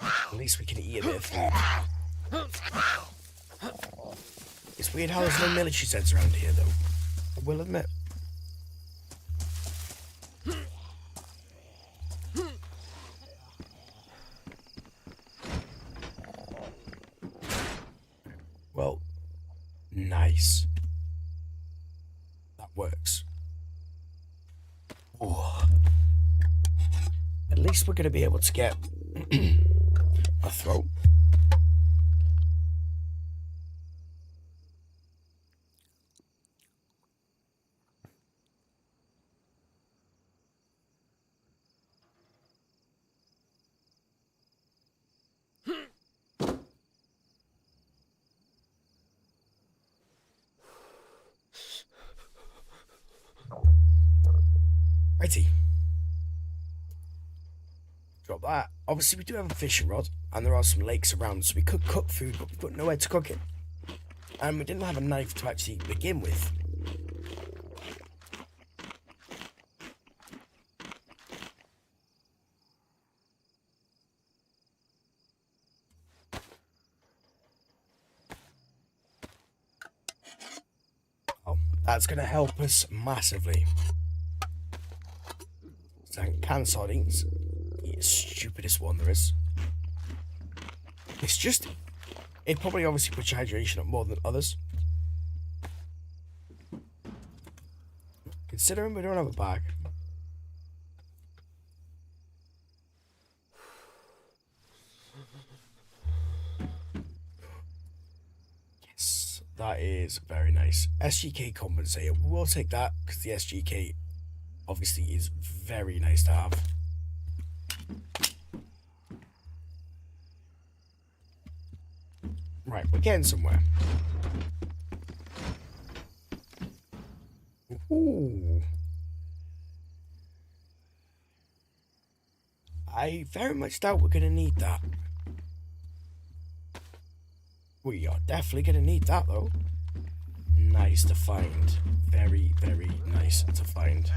At least we can eat a bit of food. It's weird how there's no military sets around here, though. I will admit. Well, nice. That works. Oh. At least we're going to be able to get a throat. Righty. Drop that. Obviously, we do have a fishing rod, and there are some lakes around, so we could cook food, but we've got nowhere to cook it. And we didn't have a knife to actually begin with. Oh, that's going to help us massively. Canned sardines. The stupidest one there is. It's just... It probably obviously puts your hydration up more than others. Considering we don't have a bag. Yes, that is very nice. SGK compensator. We'll take that because the SGK obviously is very nice to have. Right, we're getting somewhere. Ooh. I very much doubt we're going to need that. We are definitely going to need that, though. Nice to find. Very, very nice to find.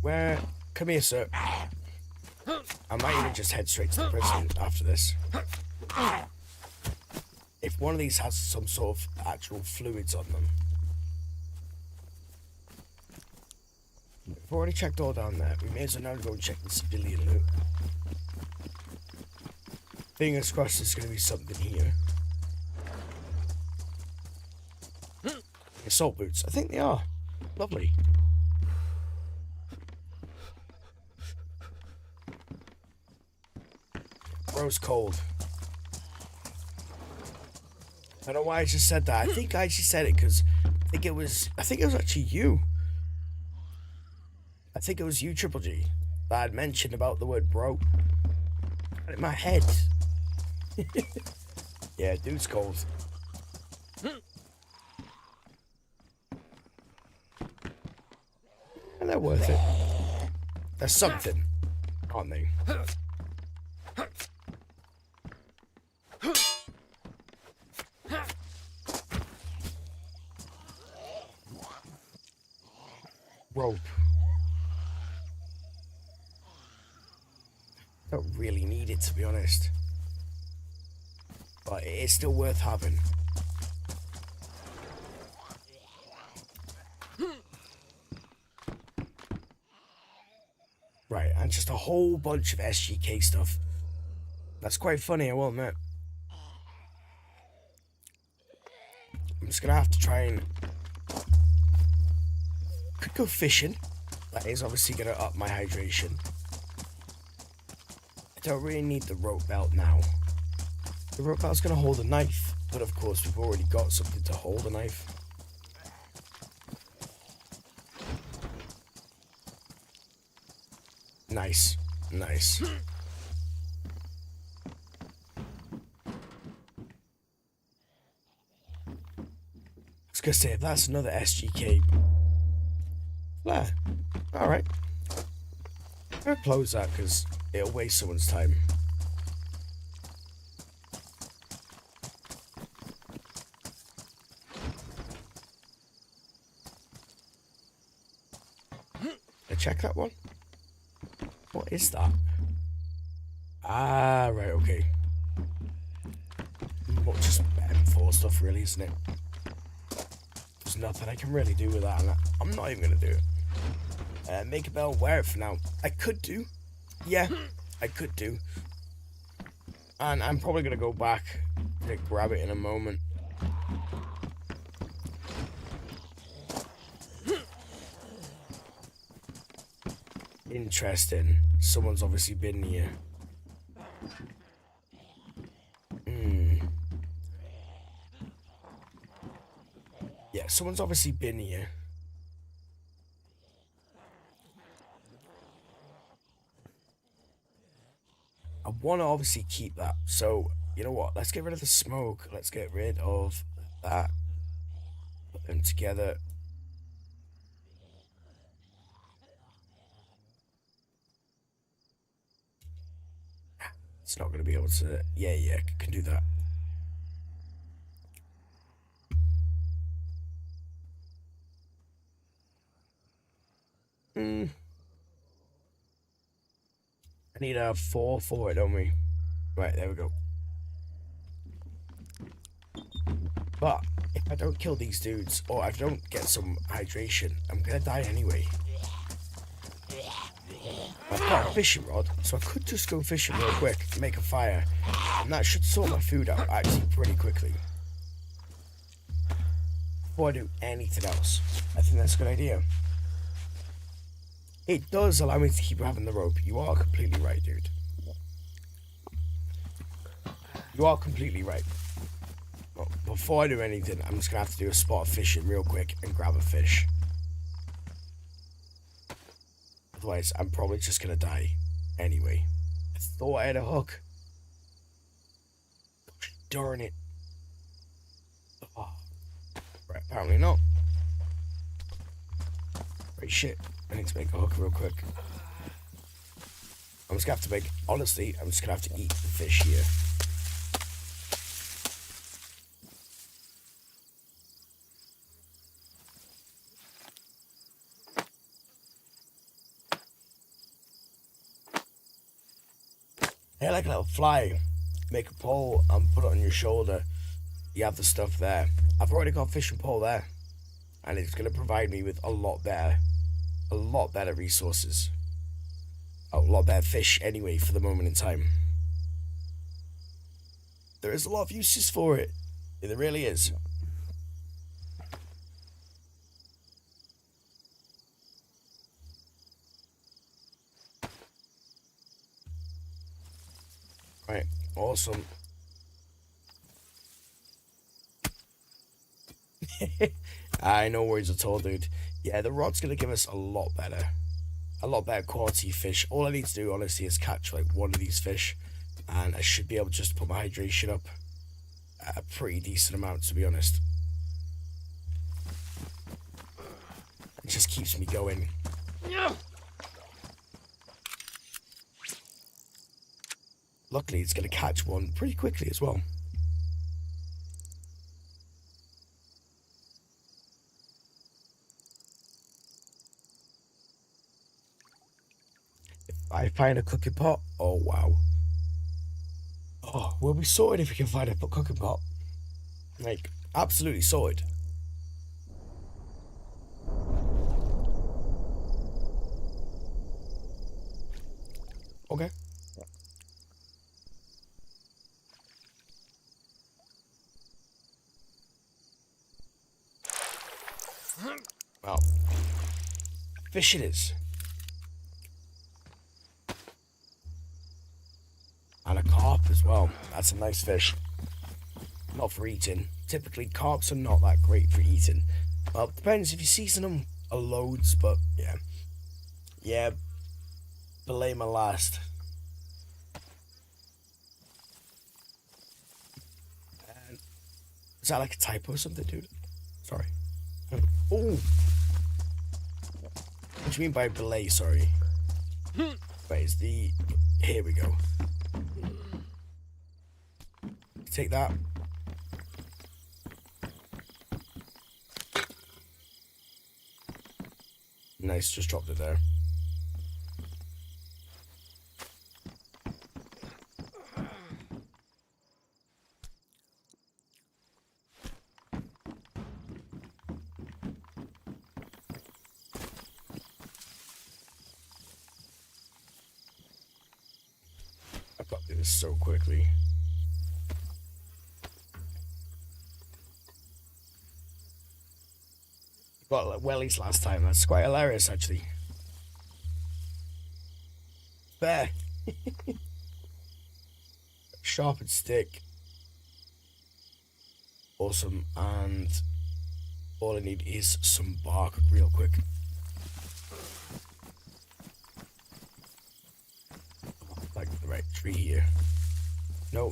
Where... Come here, sir. I might even just head straight to the prison after this. If one of these has some sort of actual fluids on them. We've already checked all down there. We may as well now go and check the civilian loot. Fingers crossed there's going to be something here. Assault boots. I think they are. Lovely. Bro's cold. I don't know why I just said that. I think I just said it because I think it was actually you. I think it was you, Triple G, that I'd mentioned about the word bro. Got it in my head. Yeah, dude's cold. And they're worth it. They're something, aren't they? Rope. Don't really need it, to be honest. But it is still worth having. Right, and just a whole bunch of SGK stuff. That's quite funny, I will admit. I'm just gonna have to try and... Could go fishing. That is obviously gonna up my hydration. I don't really need the rope belt now. The rope belt's gonna hold a knife, but of course we've already got something to hold a knife. Nice, nice. I was gonna say, if that's another SGK flare, alright. I'm gonna close that because it'll waste someone's time. I check that one. What is that? Ah, right, okay. Well, just M4 stuff, really, isn't it? There's nothing I can really do with that, and I'm not even gonna do it. Make a bell, wear it for now. I could do. Yeah, I could do. And I'm probably gonna go back to grab it in a moment. Interesting. Someone's obviously been here. Yeah, someone's obviously been here. I want to obviously keep that. So, you know what? Let's get rid of the smoke. Let's get rid of that. Put them together. It's not going to be able to... Yeah, can do that. I need a 4 for it, don't we? Right, there we go. But if I don't kill these dudes, or I don't get some hydration, I'm gonna die anyway. I've got a fishing rod, so I could just go fishing real quick and make a fire, and that should sort my food out actually pretty quickly. Before I do anything else, I think that's a good idea. It does allow me to keep having the rope. You are completely right, dude. You are completely right. Well, before I do anything, I'm just gonna have to do a spot of fishing real quick and grab a fish. Otherwise, I'm probably just gonna die anyway. I thought I had a hook. Gosh darn it. Oh. Right, apparently not. Right, shit. I need to make a hook real quick. I'm just gonna have to make, honestly, I'm just gonna have to eat the fish here. Hey, like a little fly. Make a pole and put it on your shoulder. You have the stuff there. I've already got a fishing pole there. And it's going to provide me with a lot better resources. A lot better fish anyway for the moment in time. There is a lot of uses for it. There really is. Right, awesome. No worries at all, dude. Yeah, the rod's gonna give us a lot better quality fish. All I need to do, honestly, is catch like one of these fish, and I should be able to just put my hydration up a pretty decent amount, to be honest. It just keeps me going. Luckily, it's gonna catch one pretty quickly as well. I find a cooking pot. Oh, wow. Oh, we'll be sorted if we can find a cooking pot. Like, absolutely sorted. Okay. Well, fish it is. And a carp as well. That's a nice fish. Not for eating. Typically, carps are not that great for eating. Well, it depends if you season them a loads, but yeah. Yeah, belay my last. And is that like a typo or something, dude? Sorry. Oh! What do you mean by belay, sorry? Wait, is the... Here we go. Take that. Nice, just dropped it there. I've got to do this so quickly. Got wellies last time. That's quite hilarious, actually. There. Sharpened stick. Awesome. And all I need is some bark real quick. Like the right tree here. No.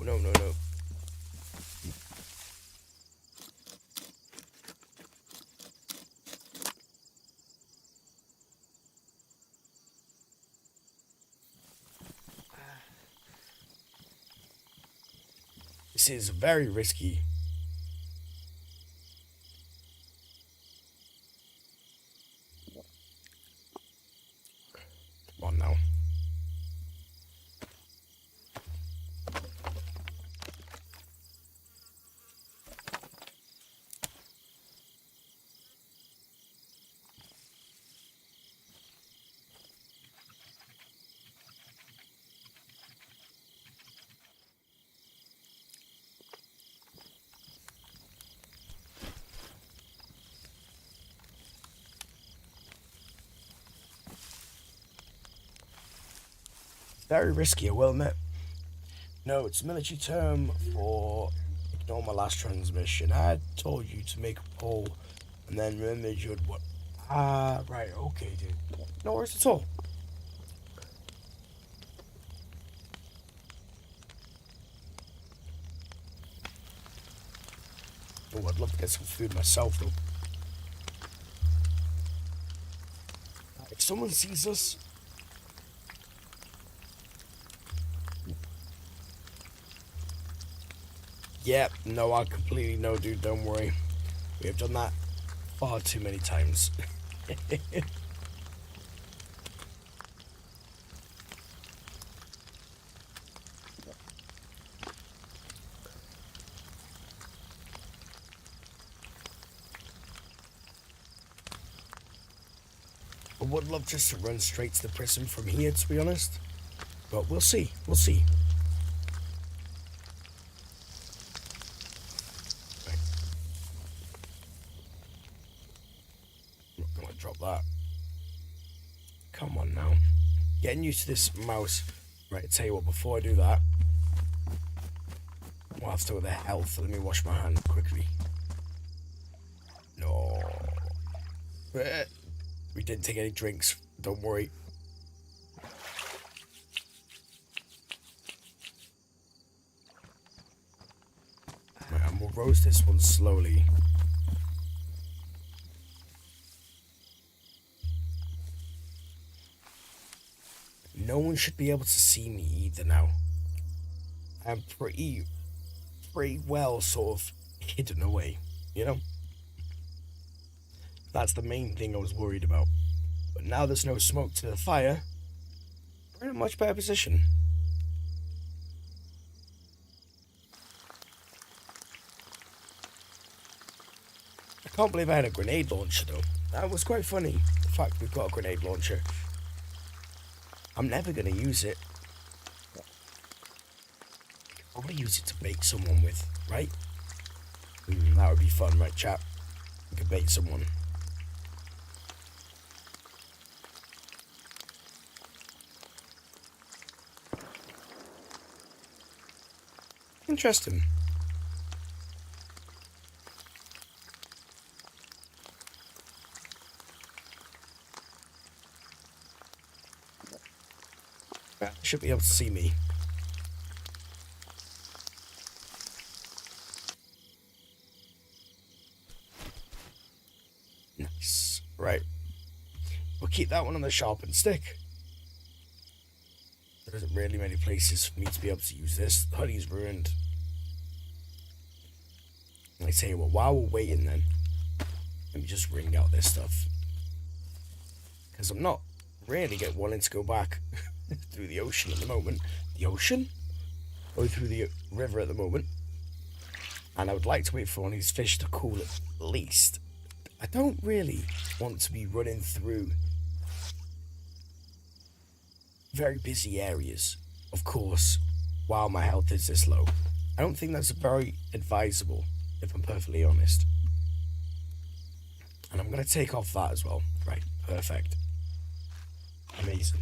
This is very risky. Come on now. Very risky, I will admit. No, it's a military term for ignore my last transmission. I had told you to make a poll and then remembered you'd what? Ah, right, okay, dude. No worries at all. Oh, I'd love to get some food myself, though. If someone sees us, yeah, no, I completely know, dude, don't worry. We have done that far too many times. I would love just to run straight to the prison from here, to be honest. But we'll see, we'll see. Drop that. Come on now. Getting used to this mouse. Right, I tell you what, before I do that, we'll have to with the health. Let me wash my hand quickly. No. We didn't take any drinks, don't worry. Right, and we'll roast this one slowly. No one should be able to see me either now. I'm pretty well sort of hidden away, you know? That's the main thing I was worried about. But now there's no smoke to the fire, we're in a much better position. I can't believe I had a grenade launcher though. That was quite funny, the fact we've got a grenade launcher. I'm never going to use it. I'm going to use it to bait someone with, right? That would be fun, right, chap? We could bait someone. Interesting. Should be able to see me. Nice. Right. We'll keep that one on the sharpened stick. There isn't really many places for me to be able to use this. The hoodie's ruined. I tell you what, while we're waiting then, let me just wring out this stuff. Because I'm not really wanting to go back through the ocean at the moment. The ocean? Going through the river at the moment. And I would like to wait for one of these fish to cool at least. I don't really want to be running through very busy areas, of course, while my health is this low. I don't think that's very advisable, if I'm perfectly honest. And I'm going to take off that as well. Right, perfect. Amazing.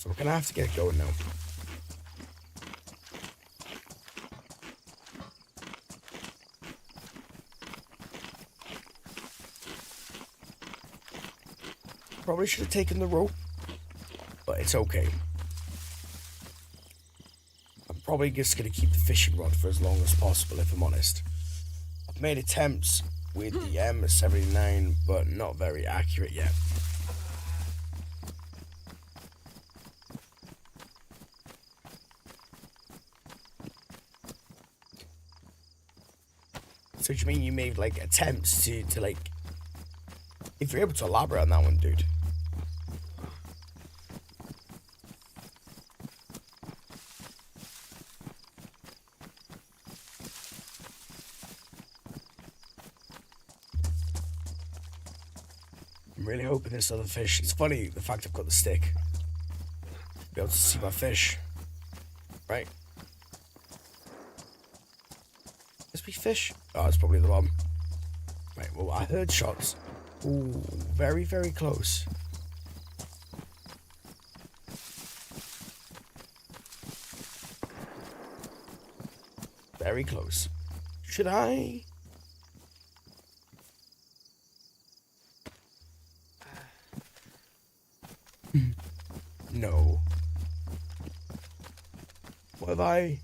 So we're gonna have to get going now. Probably should have taken the rope, but it's okay. I'm probably just gonna keep the fishing rod for as long as possible, if I'm honest. I've made attempts with the M79, but not very accurate yet. So do you mean you made like attempts to like, if you're able to elaborate on that one, dude? I'm really hoping this other fish. It's funny the fact I've got the stick. Be able to see my fish. Right. Must be fish. Oh, it's probably the one. Right, well, I heard shots. Ooh, very, very close. Very close. Should I? No. What have I?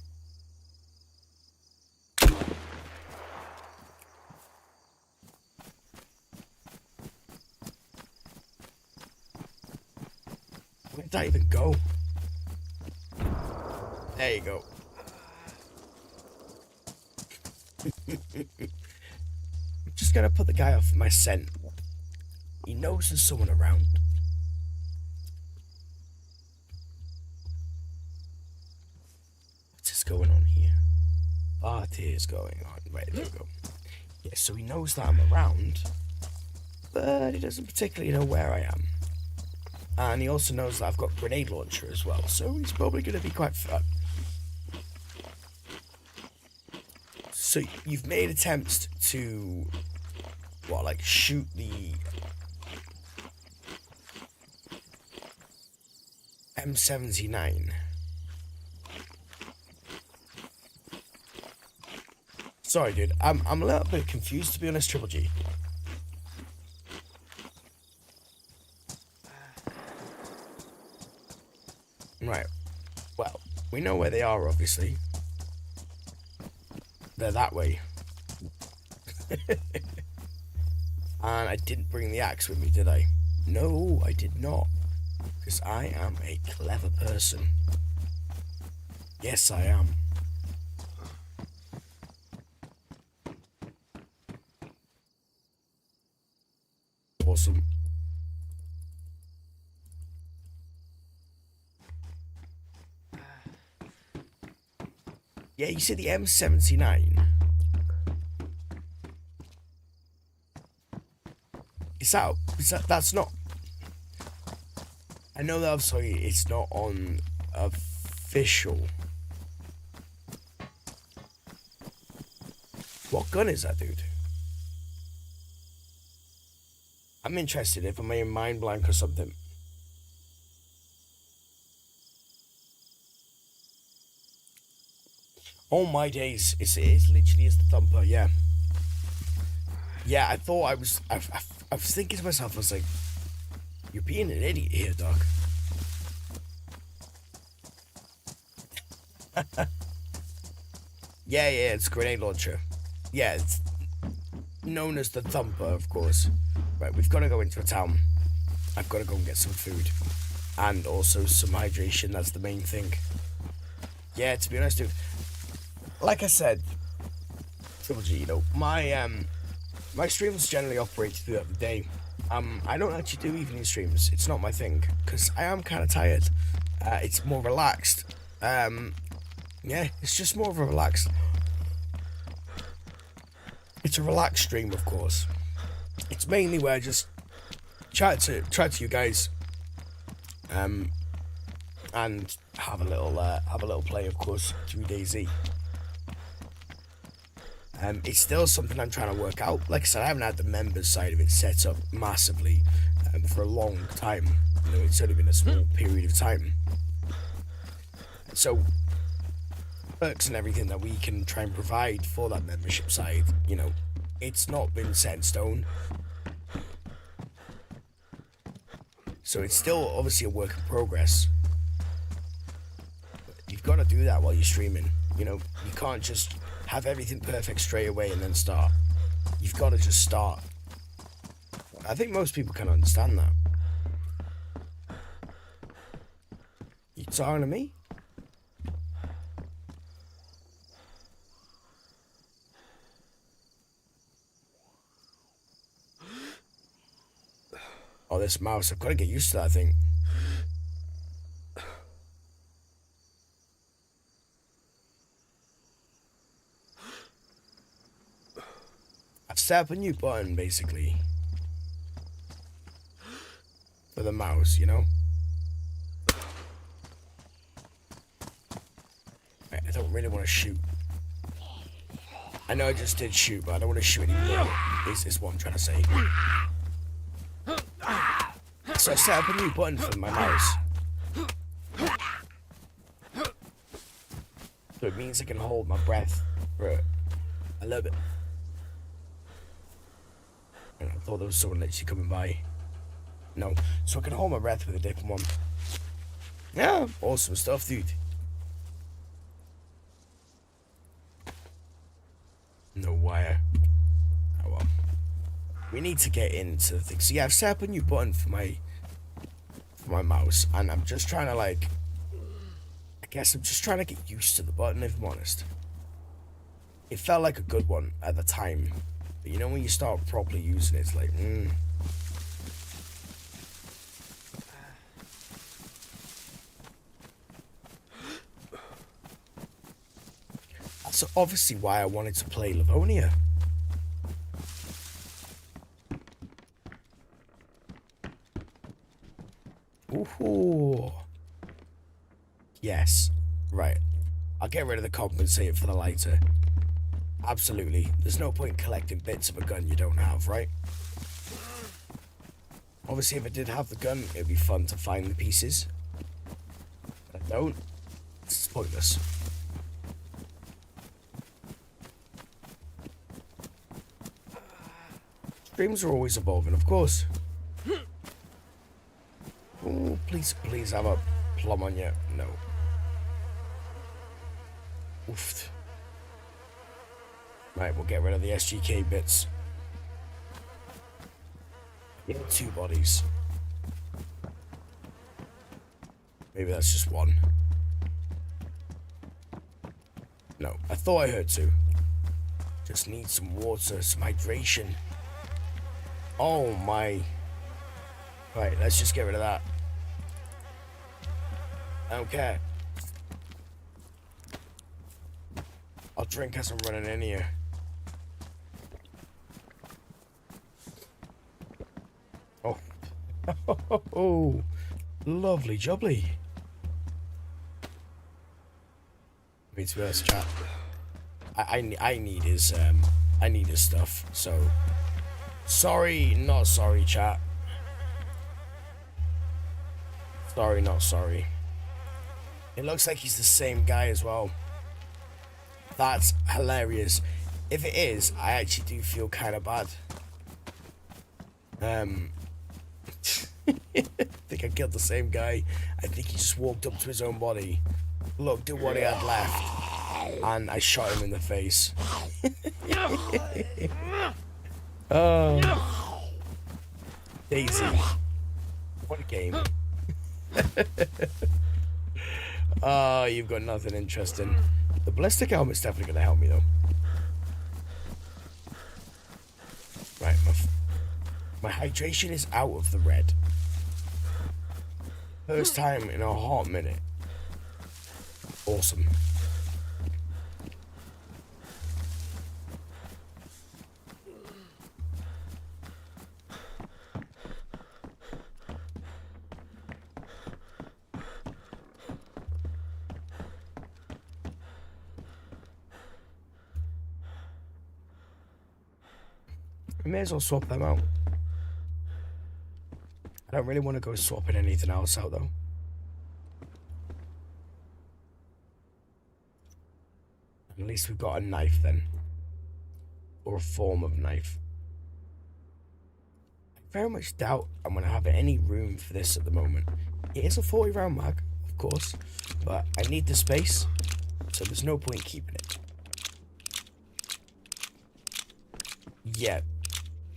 Where did that even go? There you go. I'm just gonna put the guy off my scent. He knows there's someone around. What's going on here? What is going on? Right, there we go. Yeah, so he knows that I'm around, but he doesn't particularly know where I am. And he also knows that I've got a grenade launcher as well, so he's probably going to be quite fun. So you've made attempts to, what, like shoot the M79. Sorry, dude. I'm a little bit confused, to be honest, Triple G. Right. Well, we know where they are, obviously. They're that way. And I didn't bring the axe with me, did I? No, I did not. Because I am a clever person. Yes, I am. Awesome. Yeah, you see the M79. That's not. I know that obviously it's not on official. What gun is that, dude? I'm interested if I'm in mind blank or something. Oh my days! It literally is the thumper. Yeah. Yeah, I thought I was thinking to myself, I was like, you're being an idiot here, dog. Yeah, it's a grenade launcher. Yeah, it's known as the thumper, of course. Right, we've got to go into a town. I've got to go and get some food. And also some hydration, that's the main thing. Yeah, to be honest, dude, like I said, Triple G, you know, my streams generally operate throughout the day. I don't actually do evening streams. It's not my thing, because I am kind of tired. It's more relaxed. Yeah, it's just more of a relaxed. It's a relaxed stream, of course. It's mainly where I just chat to you guys, and have a little play, of course, through DayZ. It's still something I'm trying to work out. Like I said, I haven't had the members side of it set up massively for a long time. You know, it's only been a small period of time. So, perks and everything that we can try and provide for that membership side, you know, it's not been set in stone. So it's still obviously a work in progress. But you've got to do that while you're streaming. You know, you can't just have everything perfect straight away and then start. You've got to just start. I think most people can understand that. You talking to me? Oh, this mouse, I've got to get used to that thing. I've set up a new button, basically. For the mouse, you know? I don't really want to shoot. I know I just did shoot, but I don't want to shoot anymore. Is what I'm trying to say. So I set up a new button for my mouse. So it means I can hold my breath for a little bit. And I thought there was someone literally coming by. No. So I can hold my breath with a different one. Yeah, awesome stuff, dude. No wire. Oh well. We need to get into things. So yeah, I've set up a new button for my mouse, and I'm just trying to, like, I guess I'm just trying to get used to the button, if I'm honest. It felt like a good one at the time, but you know when you start properly using it, it's like, That's obviously why I wanted to play Livonia. Ooh. Yes. Right. I'll get rid of the compensator for the lighter. Absolutely. There's no point collecting bits of a gun you don't have, right? Obviously, if I did have the gun, it'd be fun to find the pieces. But I don't. It's pointless. Streams are always evolving, of course. Oh, please have a plum on you. No. Oof. Right, we'll get rid of the SGK bits. Yeah, 2 bodies. Maybe that's just 1. No, I thought I heard 2. Just need some water, some hydration. Oh my. Right, let's just get rid of that. I don't care. I'll drink as I'm running in here. Oh. Oh, lovely jubbly. I mean, to be honest, chat, I need his stuff. So, sorry, not sorry, chat. Sorry, not sorry. It looks like he's the same guy as well. That's hilarious. If it is, I actually do feel kind of bad. I think I killed the same guy. I think he just walked up to his own body, looked at what he had left, and I shot him in the face. Oh. DayZ. What a game. Oh, you've got nothing interesting. The ballistic helmet's definitely going to help me, though. Right, my hydration is out of the red. First time in a hot minute. Awesome. I may as well swap them out. I don't really want to go swapping anything else out, though. At least we've got a knife then. Or a form of knife. I very much doubt I'm going to have any room for this at the moment. It is a 40 round mag, of course, but I need the space, so there's no point keeping it. Yeah,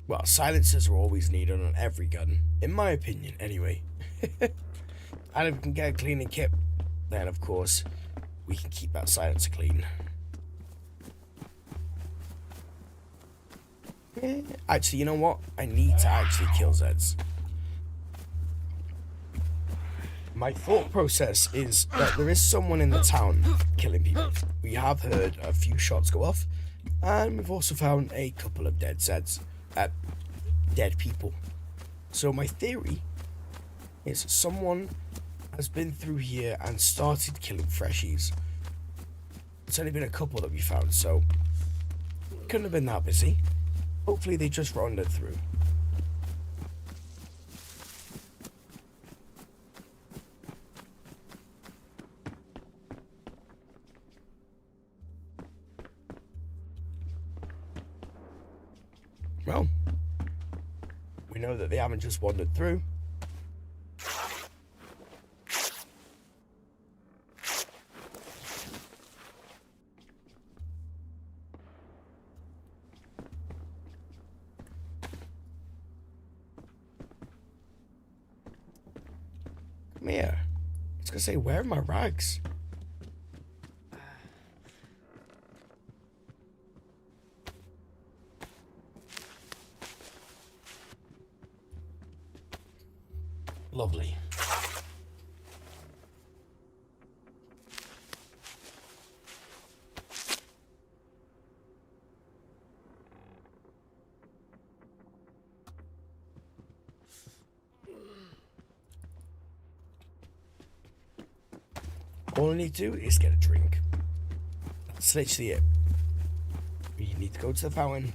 well, silencers are always needed on every gun, in my opinion, anyway. And if we can get a cleaning kit, then of course, we can keep that silencer clean. Actually, you know what? I need to actually kill Zeds. My thought process is that there is someone in the town killing people. We have heard a few shots go off, and we've also found a couple of dead Zeds. Dead people. So my theory is someone has been through here and started killing freshies. It's only been a couple that we found, so couldn't have been that busy. Hopefully they just wandered through. Well, we know that they haven't just wandered through. Come here. I was gonna say, where are my rags? Lovely. All I need to do is get a drink. That's literally it. We need to go to the fountain.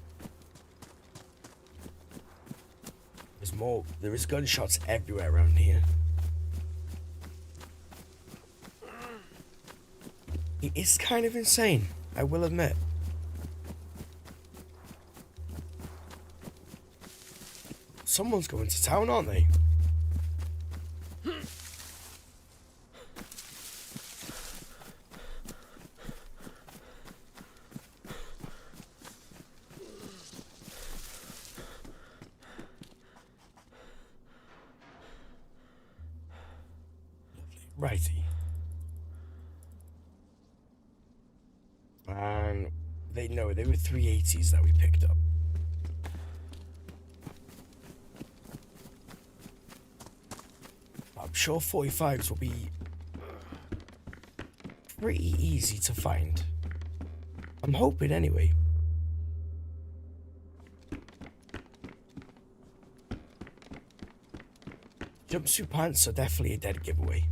There is gunshots everywhere around here. It is kind of insane, I will admit. Someone's going to town, aren't they? Righty. And they were 380s that we picked up. I'm sure 45s will be pretty easy to find. I'm hoping anyway. Jumpsuit pants are definitely a dead giveaway.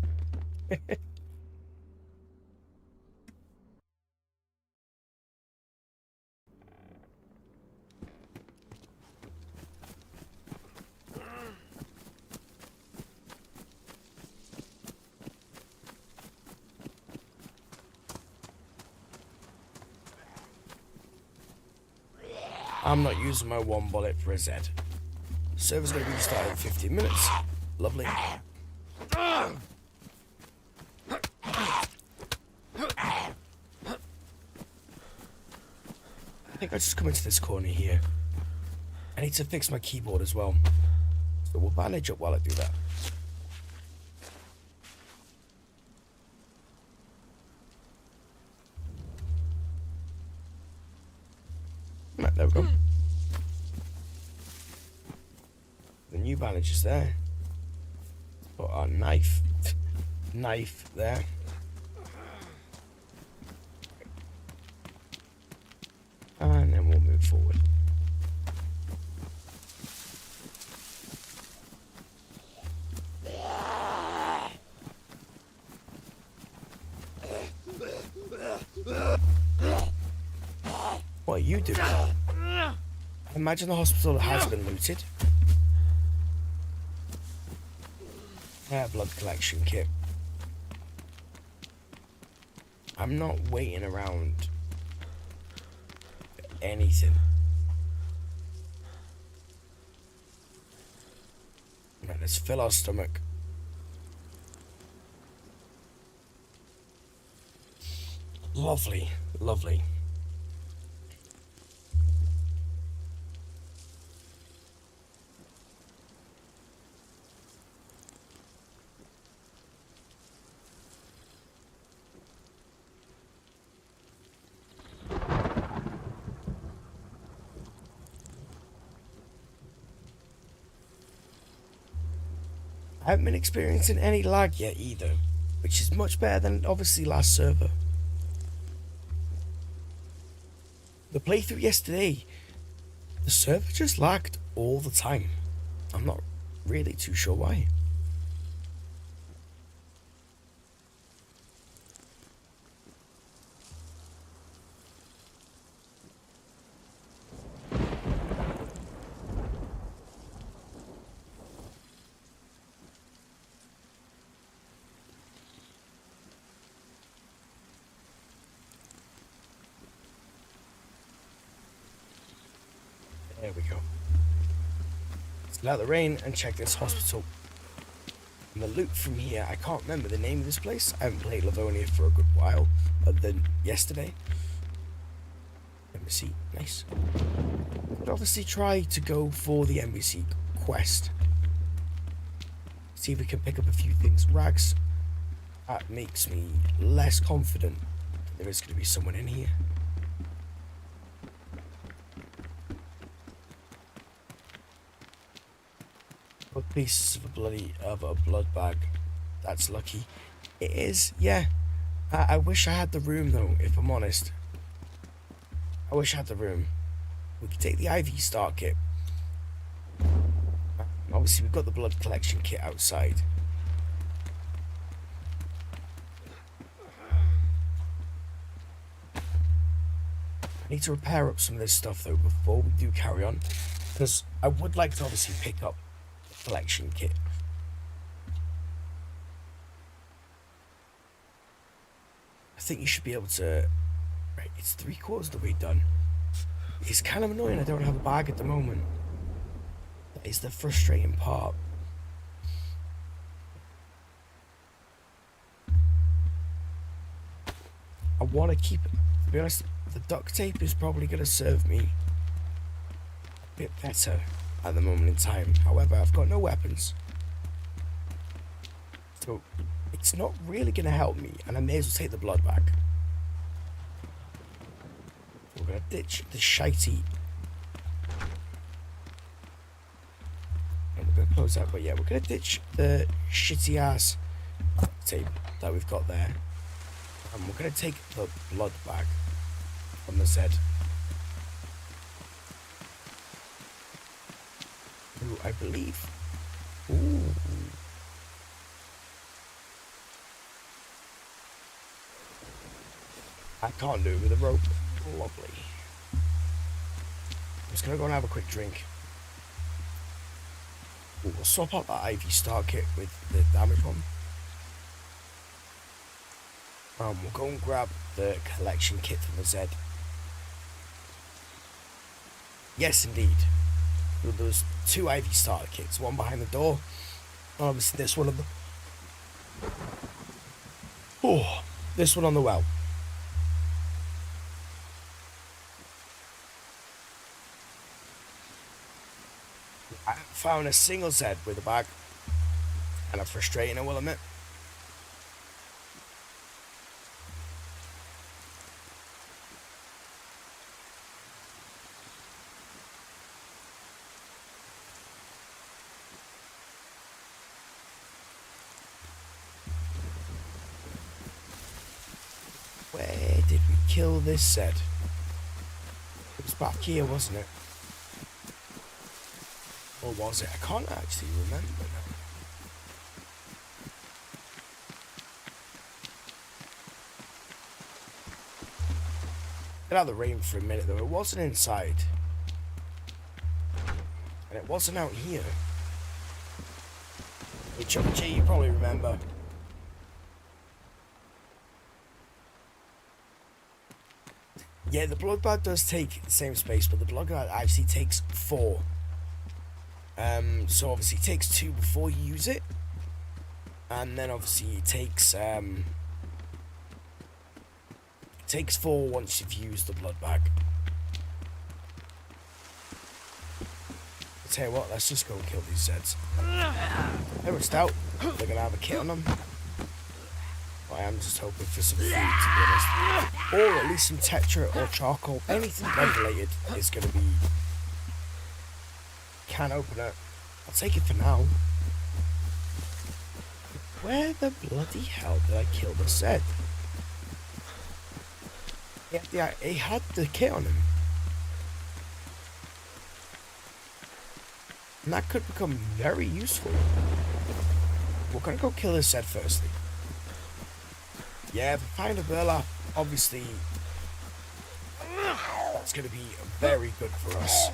I'm not using my one bullet for a Z. Server's going to be starting in 15 minutes. Lovely. I think I'll just come into this corner here. I need to fix my keyboard as well. So we'll bandage up while I do that. Right, there we go. The new bandage is there. Put our knife there. And then we'll move forward. What are you doing? I imagine the hospital has been looted. Blood collection kit. I'm not waiting around anything. Right, let's fill our stomach. Lovely, lovely. I haven't been experiencing any lag yet either, which is much better than obviously last server. The playthrough yesterday, the server just lagged all the time. I'm not really too sure why. There we go. Let's let out the rain and check this hospital. And the loot from here, I can't remember the name of this place. I haven't played Livonia for a good while, other than yesterday. Embassy, nice. But obviously try to go for the embassy quest. See if we can pick up a few things. Rags, that makes me less confident that there is going to be someone in here. Pieces of a blood bag. That's lucky. It is, yeah. I wish I had the room though, if I'm honest. I wish I had the room. We could take the IV start kit. Obviously we've got the blood collection kit outside. I need to repair up some of this stuff though before we do carry on, because I would like to obviously pick up collection kit. I think you should be able to. Right, it's 3/4 of the way done. It's kind of annoying I don't have a bag at the moment. That is the frustrating part. I want to keep it. To be honest, the duct tape is probably going to serve me a bit better at the moment in time. However, I've got no weapons, so it's not really going to help me, and I may as well take the blood back. We're going to ditch the shitey, and we're going to close that, but yeah, we're going to ditch the shitty ass tape that we've got there, and we're going to take the blood bag from the Z. Who I believe. Ooh. I can't do it with a rope. Lovely. I'm just gonna go and have a quick drink. Ooh, we'll swap out that IV star kit with the damage one. We'll go and grab the collection kit from the Z. Yes, indeed. There was 2 IV starter kits, one behind the door, and obviously this one on the... Oh, this one on the well. I haven't found a single Z with a bag, and I'm frustrating, I will admit. Where did we kill this Z? It was back here, wasn't it? Or was it? I can't actually remember now. Get out of the rain for a minute though. It wasn't inside. And it wasn't out here. Hey Chuck G, you probably remember. Yeah, the blood bag does take the same space, but the blood bag actually takes 4. So obviously it takes 2 before you use it, and then obviously it takes 4 once you've used the blood bag. I'll tell you what, let's just go and kill these Zeds. They were stout. They're gonna have a kit on them. I am just hoping for some food, to be honest. Or at least some tetra or charcoal. Anything regulated is going to be... Can opener. I'll take it for now. Where the bloody hell did I kill the Zed? Yeah, he had the kit on him. And that could become very useful. We're going to go kill this Zed firstly. Yeah, if I find a burlap, obviously, that's going to be very good for us.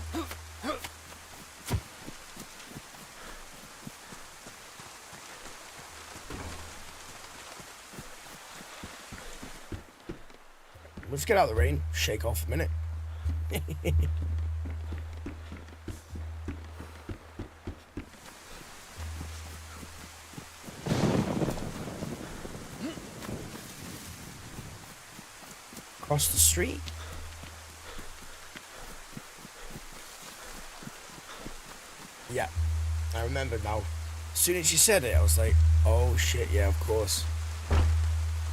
Let's get out of the rain, shake off a minute. Across the street. Yeah, I remember now. As soon as you said it, I was like, oh shit, yeah, of course.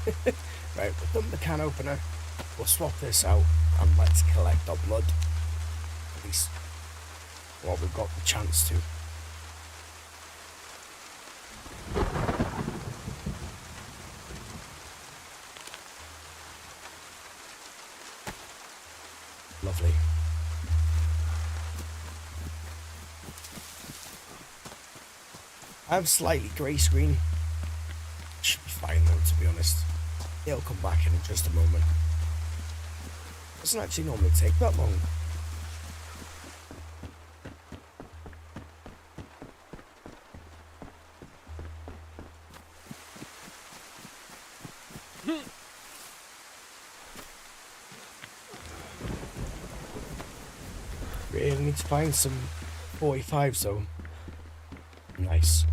Right, we've done the can opener. We'll swap this out and let's collect our blood. At least while we've got the chance to. Lovely. I'm slightly grey screen. Should be fine though, to be honest. It'll come back in just a moment. Doesn't actually normally take that long. Really need to find some 45s though. Nice.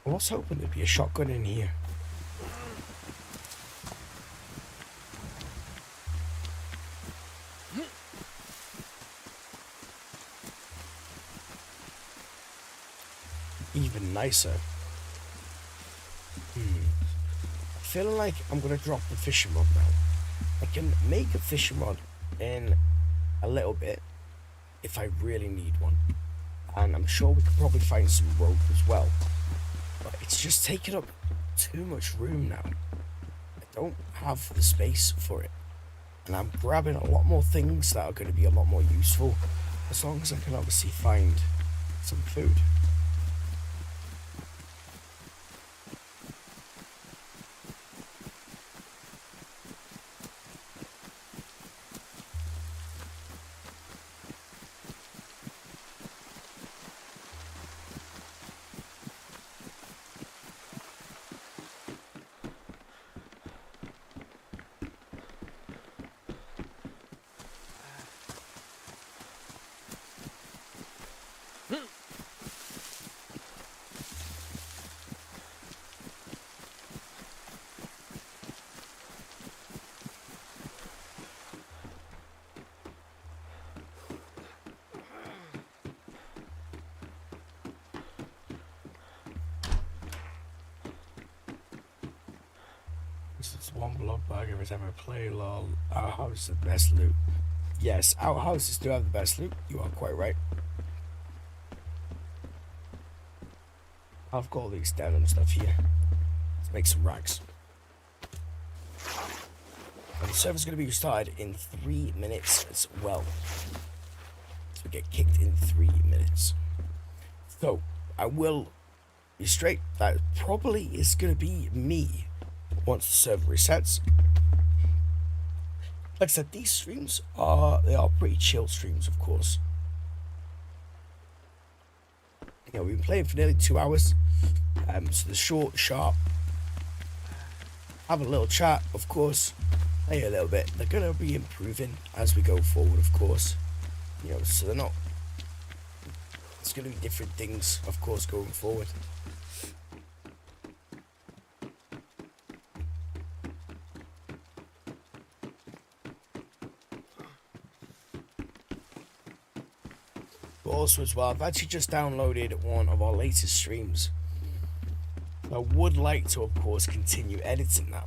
I was hoping there'd be a shotgun in here. Even nicer. Feeling like I'm gonna drop the fishing rod now. I can make a fishing rod in a little bit if I really need one, and I'm sure we could probably find some rope as well. But it's just taking up too much room now. I don't have the space for it. And I'm grabbing a lot more things that are going to be a lot more useful, as long as I can obviously find some food. This is one blood bag every time I play, lol. Outhouse is the best loot. Yes, outhouses do have the best loot. You are quite right. I've got all these denim stuff here. Let's make some rags. And the server's going to be started in 3 minutes as well. So we get kicked in 3 minutes. So, I will be straight. That probably is going to be me once the server resets. Like I said, these streams are pretty chill streams, of course. You know, we've been playing for nearly 2 hours. So the short, sharp, have a little chat, of course, play a little bit. They're going to be improving as we go forward, of course. You know, so they're not... It's going to be different things, of course, going forward. But also as well, I've actually just downloaded one of our latest streams. I would like to, of course, continue editing that.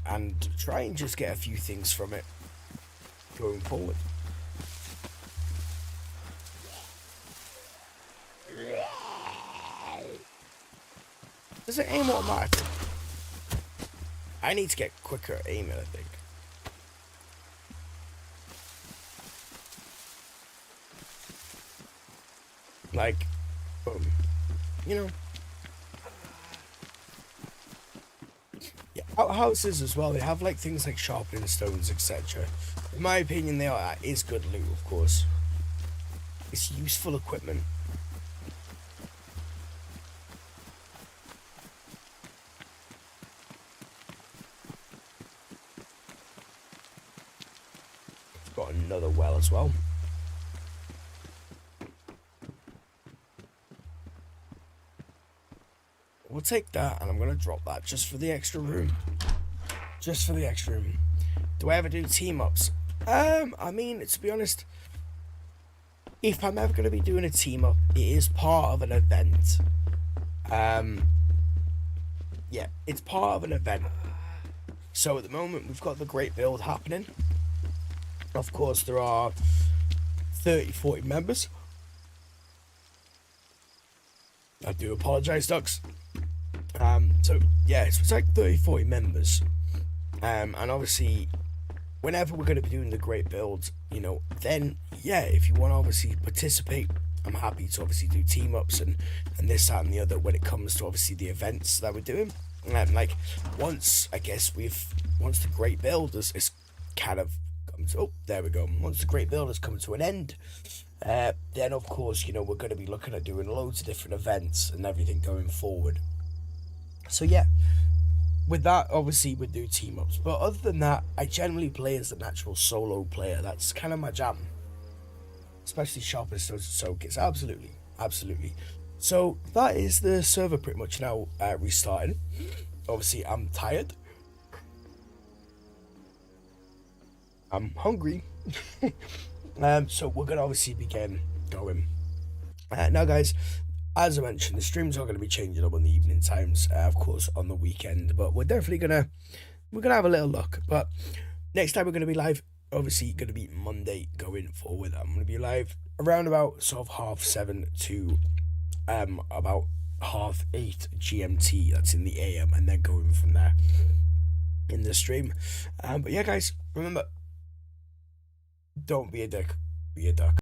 And try and just get a few things from it going forward. Does it aim automatically? I need to get quicker at aiming, I think. Like, boom. You know. Yeah, outhouses as well, they have like things like sharpening stones, etc. In my opinion, that is good loot, of course. It's useful equipment. Got another well as well. We'll take that, and I'm going to drop that just for the extra room. Just for the extra room. Do I ever do team-ups? I mean, to be honest, if I'm ever going to be doing a team-up, it is part of an event. Yeah, it's part of an event. So at the moment, we've got the great build happening. Of course, there are 30-40 members. I do apologise, Ducks. So yeah, so it's like 30-40 members. And obviously, whenever we're going to be doing the great build, you know, then yeah, if you want to obviously participate, I'm happy to obviously do team ups and this, that, and the other when it comes to obviously the events that we're doing. Like once the great build is kind of comes, oh, there we go. Once the great build has come to an end, then of course, you know, we're going to be looking at doing loads of different events and everything going forward. So yeah, with that, obviously we do team ups, but other than that, I generally play as a natural solo player. That's kind of my jam, especially sharpest stones and soak. It's absolutely. So that is the server pretty much now restarting. Obviously, I'm tired. I'm hungry. So we're gonna obviously begin going. Now, guys, as I mentioned, the streams are going to be changing up on the evening times, of course, on the weekend. But we're definitely gonna have a little look. But next time we're gonna be live, obviously, gonna be Monday going forward. I'm gonna be live around about sort of 7:30 to about 8:30 GMT. That's in the AM, and then going from there in the stream. But yeah, guys, remember, don't be a dick, be a duck.